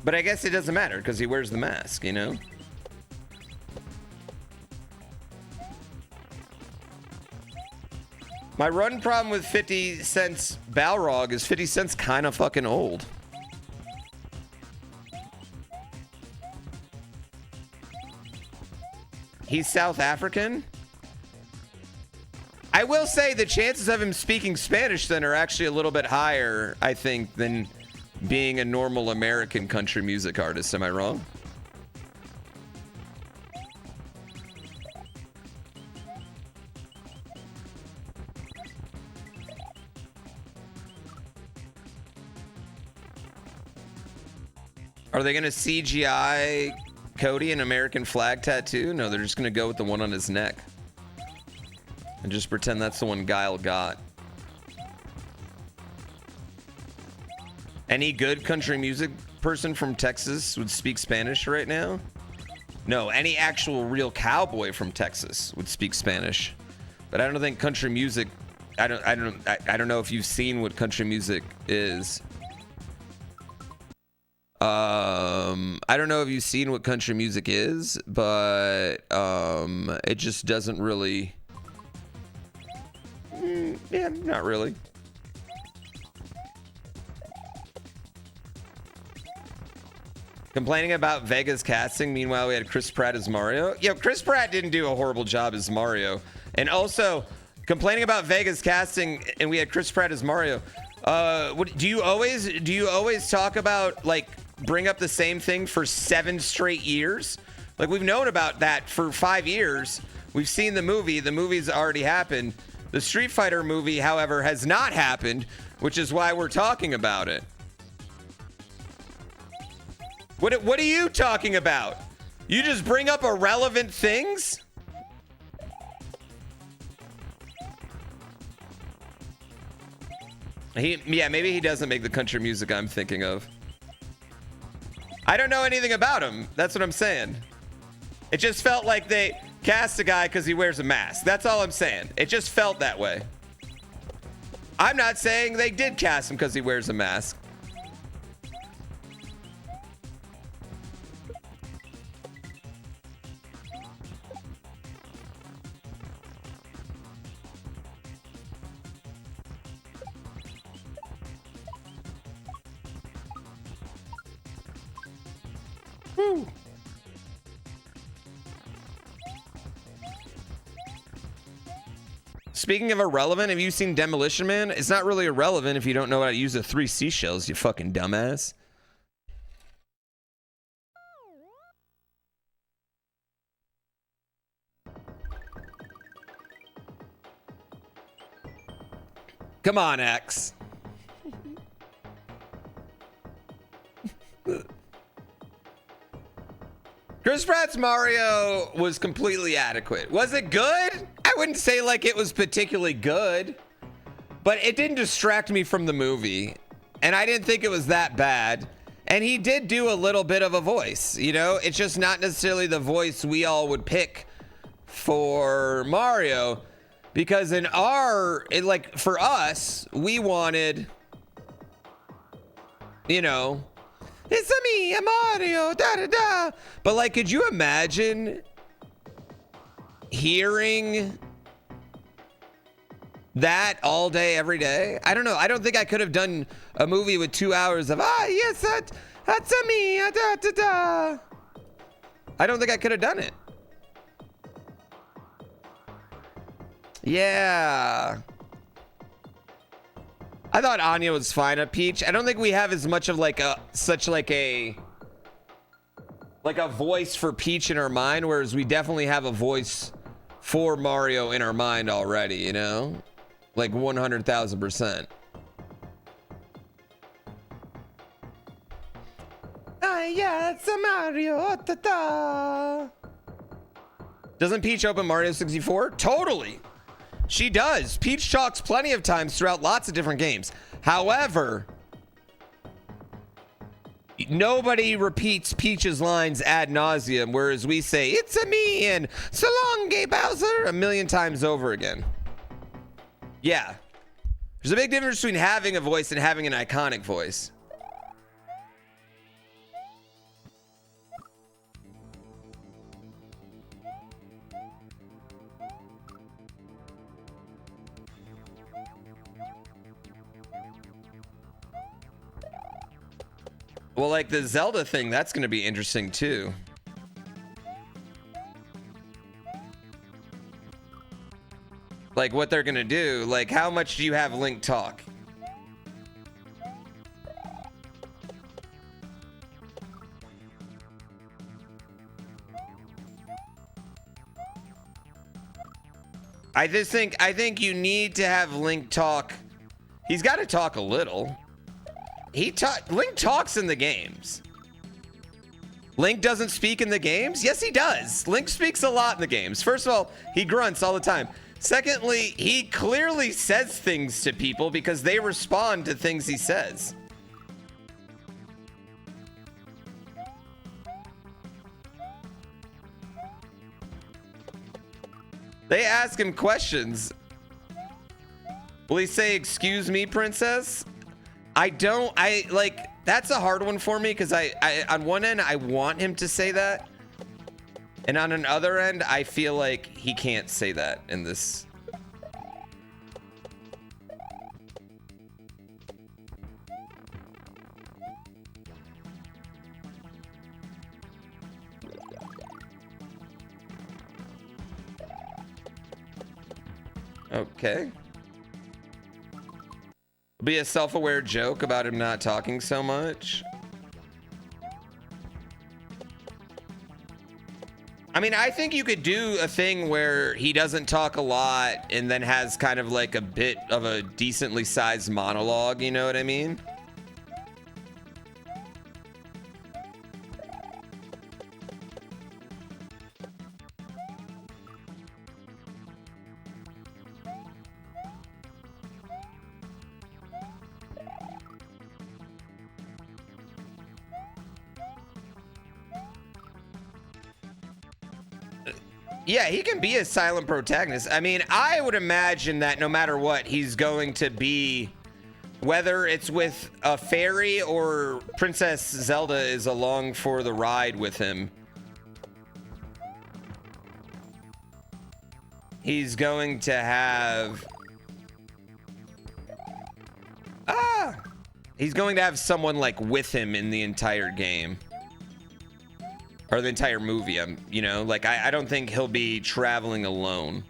[SPEAKER 1] But I guess it doesn't matter because he wears the mask, you know? My run problem with 50 Cent's Balrog is 50 Cent's kind of fucking old. He's South African? I will say the chances of him speaking Spanish then are actually a little bit higher, I think, than being a normal American country music artist. Am I wrong? Are they going to CGI Cody an American flag tattoo? No, they're just going to go with the one on his neck. And just pretend that's the one Guile got. Any good country music person from Texas would speak Spanish right now? No, any actual real cowboy from Texas would speak Spanish. But I don't think country music, I don't know if you've seen what country music is. I don't know if you've seen what country music is, but it just doesn't really. Yeah, not really. Complaining about Vega's casting. Meanwhile, we had Chris Pratt as Mario. Yeah, Chris Pratt didn't do a horrible job as Mario. And also, complaining about Vega's casting, and we had Chris Pratt as Mario. Do you always talk about, like, bring up the same thing for 7 straight years? Like, we've known about that for 5 years. We've seen the movie. The movie's already happened. The Street Fighter movie, however, has not happened, which is why we're talking about it. What are you talking about? You just bring up irrelevant things? Yeah, maybe he doesn't make the country music I'm thinking of. I don't know anything about him. That's what I'm saying. It just felt like they cast a guy because he wears a mask. That's all I'm saying. It just felt that way. I'm not saying they did cast him because he wears a mask. Woo. Speaking of irrelevant, have you seen Demolition Man? It's not really irrelevant if you don't know how to use the 3 seashells, you fucking dumbass. Come on, X. Chris Pratt's Mario was completely adequate. Was it good? I wouldn't say like it was particularly good, but it didn't distract me from the movie, and I didn't think it was that bad. And he did do a little bit of a voice, you know? It's just not necessarily the voice we all would pick for Mario. Because in like for us, we wanted, you know, it's a me, a Mario, da da da. But like, could you imagine hearing that all day, every day? I don't know. I don't think I could have done a movie with 2 hours of, yes, that's a me, da da da. I don't think I could have done it. Yeah. I thought Anya was fine at Peach. I don't think we have as much of like a voice for Peach in our mind, whereas we definitely have a voice for Mario in our mind already, you know? Like 100,000%. Yeah, it's a Mario. Da, da. Doesn't Peach open Mario 64? Totally. She does. Peach talks plenty of times throughout lots of different games. However, nobody repeats Peach's lines ad nauseum, whereas we say, it's a me and so long, gay Bowser, a million times over again. Yeah. There's a big difference between having a voice and having an iconic voice. Well, like the Zelda thing, that's going to be interesting too. Like what they're going to do, like how much do you have Link talk? I think you need to have Link talk. He's got to talk a little. Link talks in the games. Link doesn't speak in the games? Yes, he does. Link speaks a lot in the games. First of all, he grunts all the time. Secondly, he clearly says things to people because they respond to things he says. They ask him questions. Will he say, "Excuse me, princess"? That's a hard one for me because I on one end, I want him to say that. And on another end, I feel like he can't say that in this. Okay. Be a self-aware joke about him not talking so much. I mean, I think you could do a thing where he doesn't talk a lot and then has kind of like a bit of a decently sized monologue, you know what I mean? Yeah, he can be a silent protagonist. I mean, I would imagine that no matter what, he's going to be, whether it's with a fairy or Princess Zelda is along for the ride with him, he's going to have... He's going to have someone like with him in the entire game. Or the entire movie, you know, like I don't think he'll be traveling alone.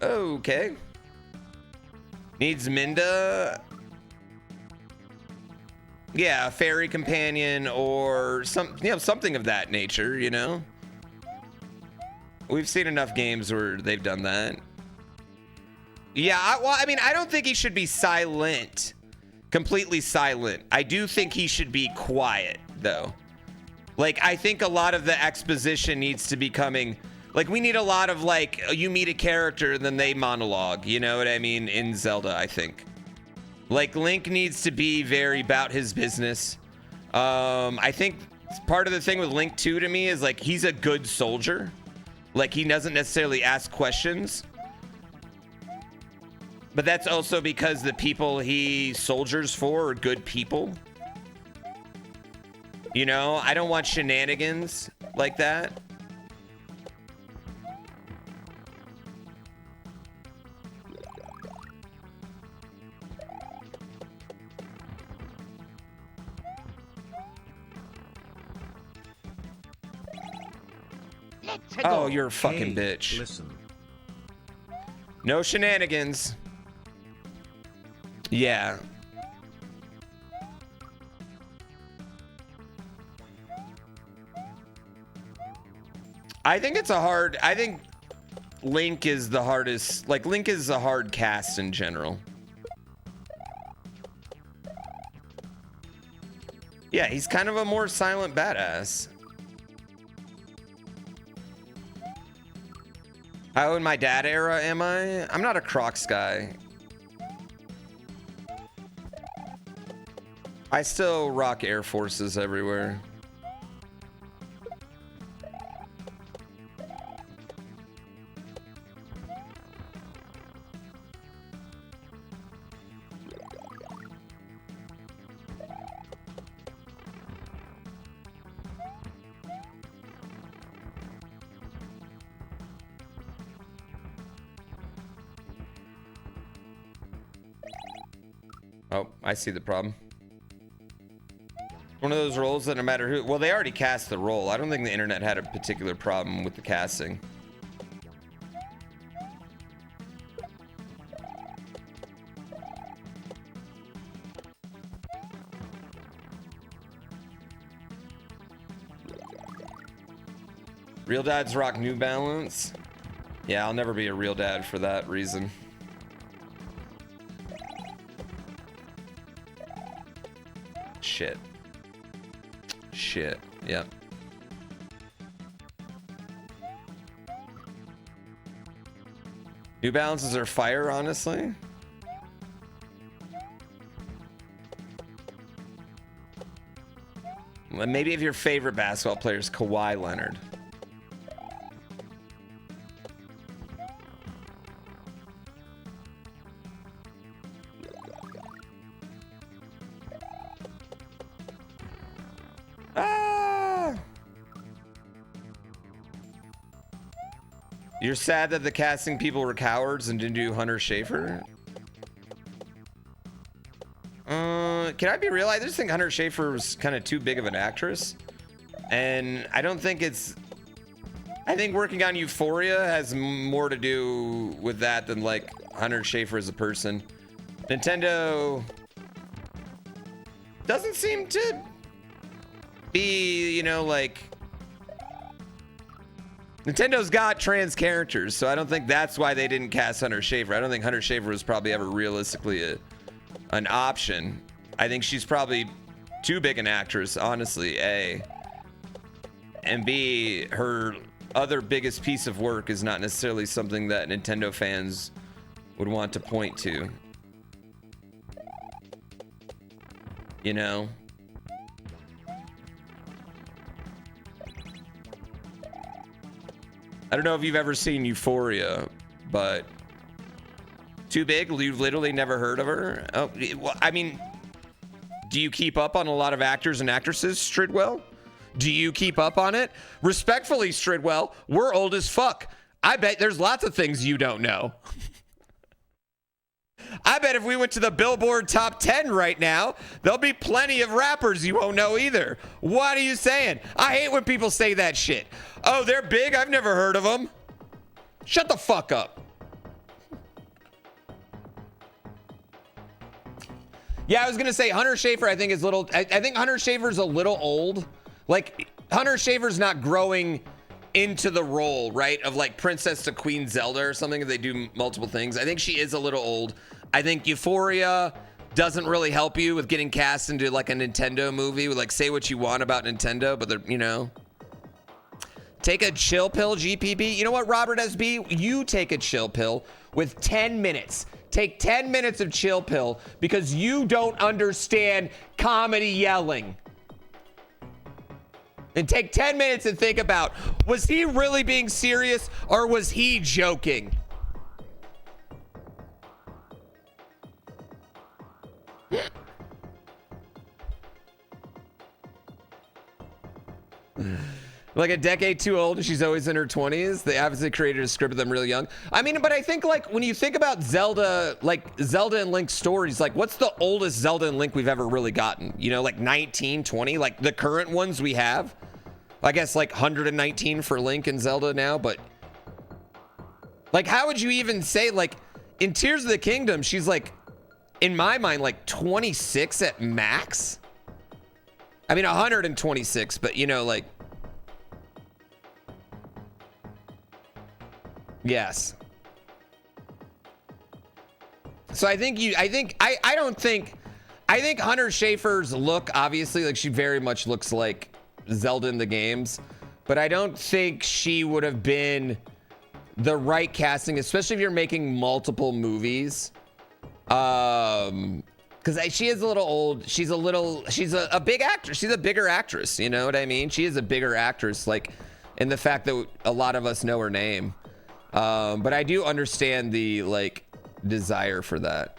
[SPEAKER 1] Okay. Needs Minda. Yeah, a fairy companion or something of that nature, you know? We've seen enough games where they've done that. Yeah, I mean, I don't think he should be silent, completely silent. I do think he should be quiet, though. Like, I think a lot of the exposition needs to be coming Like, we need a lot of, like, you meet a character and then they monologue, you know what I mean, in Zelda, I think. Like, Link needs to be very about his business. I think part of the thing with Link 2 to me is, like, he's a good soldier. Like, he doesn't necessarily ask questions. But that's also because the people he soldiers for are good people. You know, I don't want shenanigans like that. Oh, you're a fucking bitch.
[SPEAKER 5] Listen.
[SPEAKER 1] No shenanigans. Yeah. I think Link is the hardest. Like, Link is a hard cast in general. Yeah, he's kind of a more silent badass. How in my dad era am I? I'm not a Crocs guy. I still rock Air Forces everywhere. Oh, I see the problem. One of those roles that no matter who... Well, they already cast the role. I don't think the internet had a particular problem with the casting. Real dads rock New Balance. Yeah, I'll never be a real dad for that reason. Shit. Yep. New Balances are fire, honestly. Well, maybe if your favorite basketball player is Kawhi Leonard. You're sad that the casting people were cowards and didn't do Hunter Schafer? Can I be real? I just think Hunter Schafer was kind of too big of an actress. And I don't think it's... I think working on Euphoria has more to do with that than, like, Hunter Schafer as a person. Nintendo doesn't seem to be, you know, like... Nintendo's got trans characters, so I don't think that's why they didn't cast Hunter Schafer. I don't think Hunter Schafer was probably ever realistically an option. I think she's probably too big an actress, honestly, A. And B, her other biggest piece of work is not necessarily something that Nintendo fans would want to point to. You know? I don't know if you've ever seen Euphoria, but too big? You've literally never heard of her? Oh, well, I mean, do you keep up on a lot of actors and actresses, Stridwell? Do you keep up on it? Respectfully, Stridwell, we're old as fuck. I bet there's lots of things you don't know. I bet if we went to the Billboard Top 10 right now, there'll be plenty of rappers you won't know either. What are you saying? I hate when people say that shit. Oh, they're big? I've never heard of them. Shut the fuck up. Yeah, I was gonna say Hunter Schafer, I think is little. I think Hunter Schafer's a little old. Like, Hunter Schafer's not growing into the role, right? Of like Princess to Queen Zelda or something. If they do multiple things, I think she is a little old. I think Euphoria doesn't really help you with getting cast into like a Nintendo movie. With like, say what you want about Nintendo, but they're, you know, Take a chill pill, GPB. You know what, Robert SB? You take a chill pill with 10 minutes. Take 10 minutes of chill pill because you don't understand comedy yelling. And take 10 minutes and think about, was he really being serious or was he joking? Like a decade too old and she's always in her 20s. They obviously created a script of them really young. I mean, but I think like when you think about Zelda, like Zelda and Link stories, like what's the oldest Zelda and Link we've ever really gotten? You know, like 19, 20, like the current ones we have. I guess like 119 for Link and Zelda now, but like how would you even say like in Tears of the Kingdom, she's like, in my mind, like 26 at max. I mean, 126, but you know, like, yes. So I think I think Hunter Schafer's look, obviously, like she very much looks like Zelda in the games, but I don't think she would have been the right casting, especially if you're making multiple movies. Because she is a little old. She's a big actress. She's a bigger actress. You know what I mean? She is a bigger actress, like in the fact that a lot of us know her name. But I do understand the like desire for that.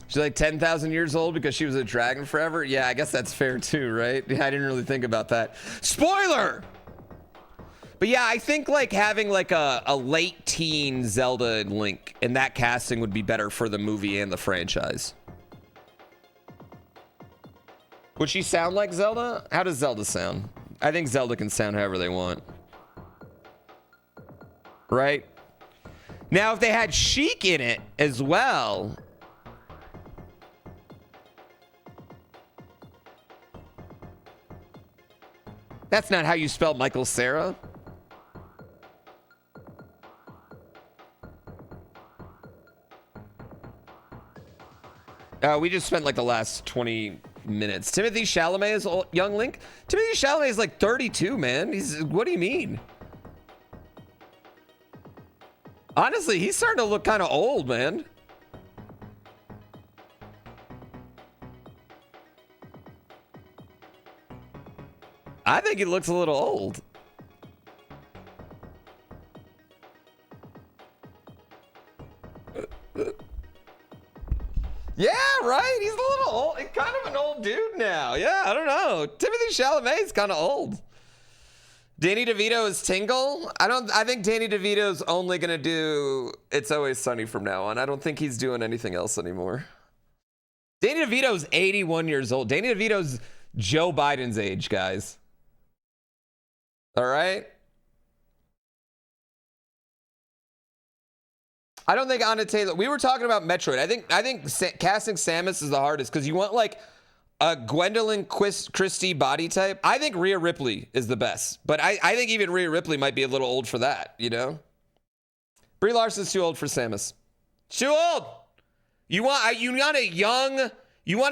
[SPEAKER 1] She's like 10,000 years old because she was a dragon forever. Yeah, I guess that's fair too, right? Yeah, I didn't really think about that. Spoiler! But yeah, I think like having like a late teen Zelda and Link and that casting would be better for the movie and the franchise. Would she sound like Zelda? How does Zelda sound? I think Zelda can sound however they want. Right? Now, if they had Sheik in it as well. That's not how you spell Michael Cera. We just spent like the last 20 minutes. Timothy Chalamet is young Link. Timothy Chalamet is like 32, man. What do you mean? Honestly, he's starting to look kind of old, man. I think he looks a little old. Yeah, right? He's a little old. Kind of an old dude now. Yeah, I don't know. Timothy Chalamet's kind of old. Danny DeVito is Tingle. I think Danny DeVito's only going to do It's Always Sunny from now on. I don't think he's doing anything else anymore. Danny DeVito's 81 years old. Danny DeVito's Joe Biden's age, guys. All right? I don't think Anna Taylor. We were talking about Metroid. I think casting Samus is the hardest because you want like a Gwendolyn Christie body type. I think Rhea Ripley is the best, but I think even Rhea Ripley might be a little old for that. You know, Brie Larson's too old for Samus. Too old. You want a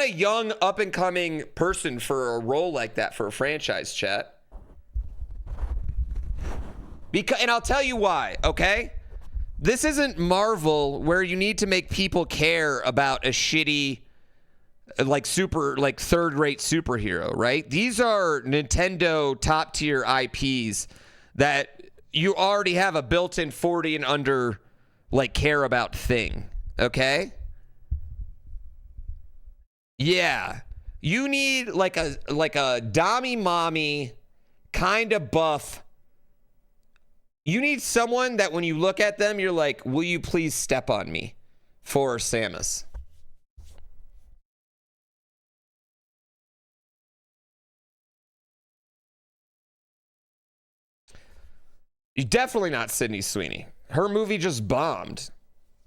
[SPEAKER 1] young up and coming person for a role like that for a franchise, chat. And I'll tell you why. Okay. This isn't Marvel where you need to make people care about a shitty, like third-rate superhero, right? These are Nintendo top-tier IPs that you already have a built-in 40 and under, like, care about thing, okay? Yeah. You need, like a dommy mommy, kind of buff. You need someone that when you look at them, you're like, will you please step on me for Samus? You're definitely not Sydney Sweeney. Her movie just bombed.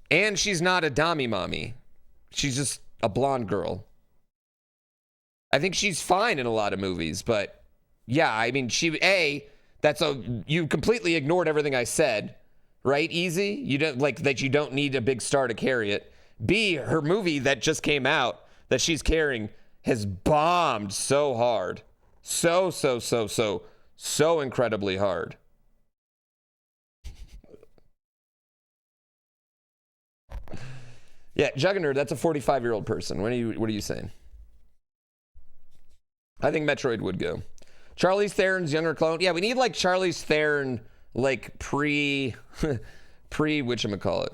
[SPEAKER 1] And she's not a dommy mommy. She's just a blonde girl. I think she's fine in a lot of movies, but yeah, I mean, you completely ignored everything I said, right? Easy. You don't like that. You don't need a big star to carry it. B, her movie that just came out that she's carrying has bombed so hard. So incredibly hard. Yeah, Juggernaut, that's a 45-year-old person. What are you saying? I think Metroid would go. Charlize Theron's younger clone. Yeah, we need like Charlize Theron, like pre whatchamacallit.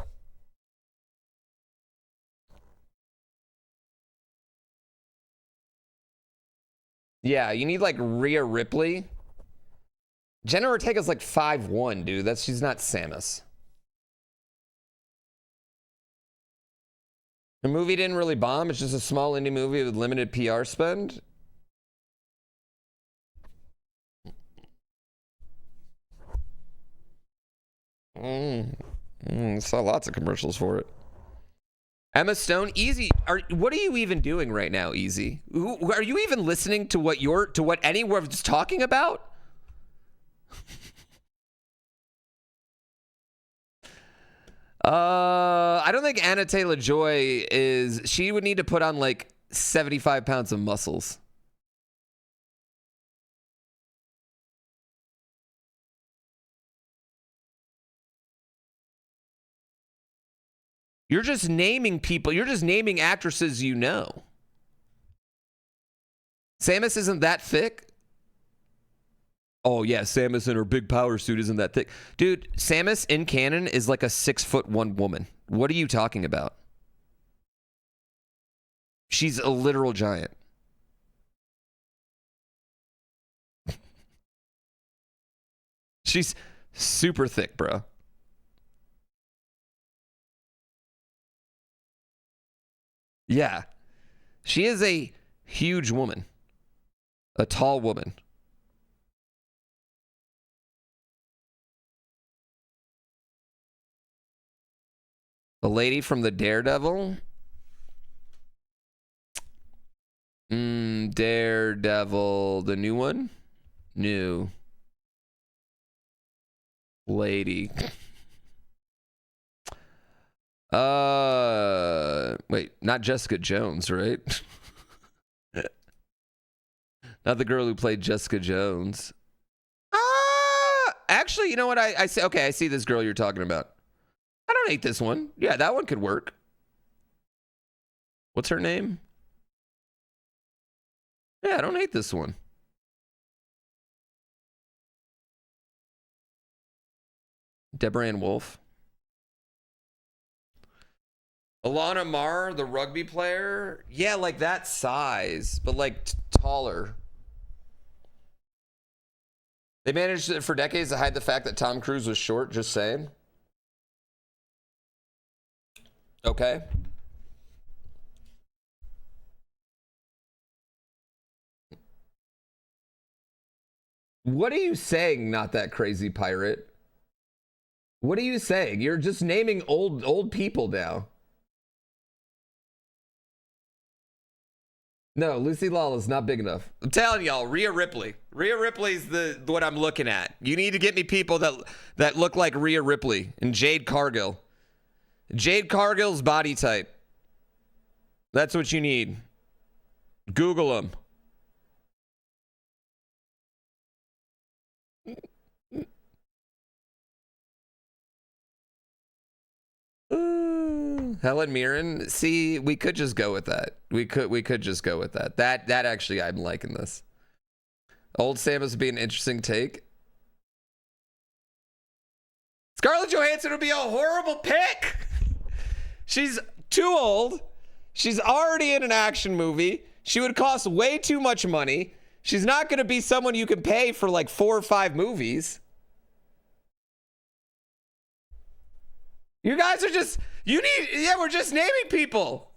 [SPEAKER 1] Yeah, you need like Rhea Ripley. Jenna Ortega's like 5'1", dude. She's not Samus. The movie didn't really bomb. It's just a small indie movie with limited PR spend. Saw lots of commercials for it. Emma Stone, Easy. What are you even doing right now, Easy? Are you even listening to what anyone's talking about? I don't think Anna Taylor-Joy is. She would need to put on like 75 pounds of muscles. You're just naming people. You're just naming actresses you know. Samus isn't that thick. Oh, yeah, Samus in her big power suit isn't that thick. Dude, Samus in canon is like a 6'1" woman. What are you talking about? She's a literal giant. She's super thick, bro. Yeah. She is a huge woman. A tall woman. The lady from the Daredevil? Daredevil, the new one? New. Lady. Wait, not Jessica Jones, right? Not the girl who played Jessica Jones. Actually, you know what? I see. Okay, I see this girl you're talking about. I don't hate this one. Yeah, that one could work. What's her name? Yeah, I don't hate this one. Deborah Ann Wolf. Alana Marr, the rugby player. Yeah, like that size, but like taller. They managed for decades to hide the fact that Tom Cruise was short, just saying. Okay. What are you saying, not that crazy pirate? What are you saying? You're just naming old people now. No, Lucy Lawless is not big enough. I'm telling y'all, Rhea Ripley. Rhea Ripley's what I'm looking at. You need to get me people that look like Rhea Ripley and Jade Cargill. Jade Cargill's body type. That's what you need. Google them. Helen Mirren. See, we could just go with that. We could just go with that. That actually, I'm liking this. Old Samus would be an interesting take. Scarlett Johansson would be a horrible pick. She's too old. She's already in an action movie. She would cost way too much money. She's not going to be someone you can pay for like 4 or 5 movies. You guys are just, we're just naming people.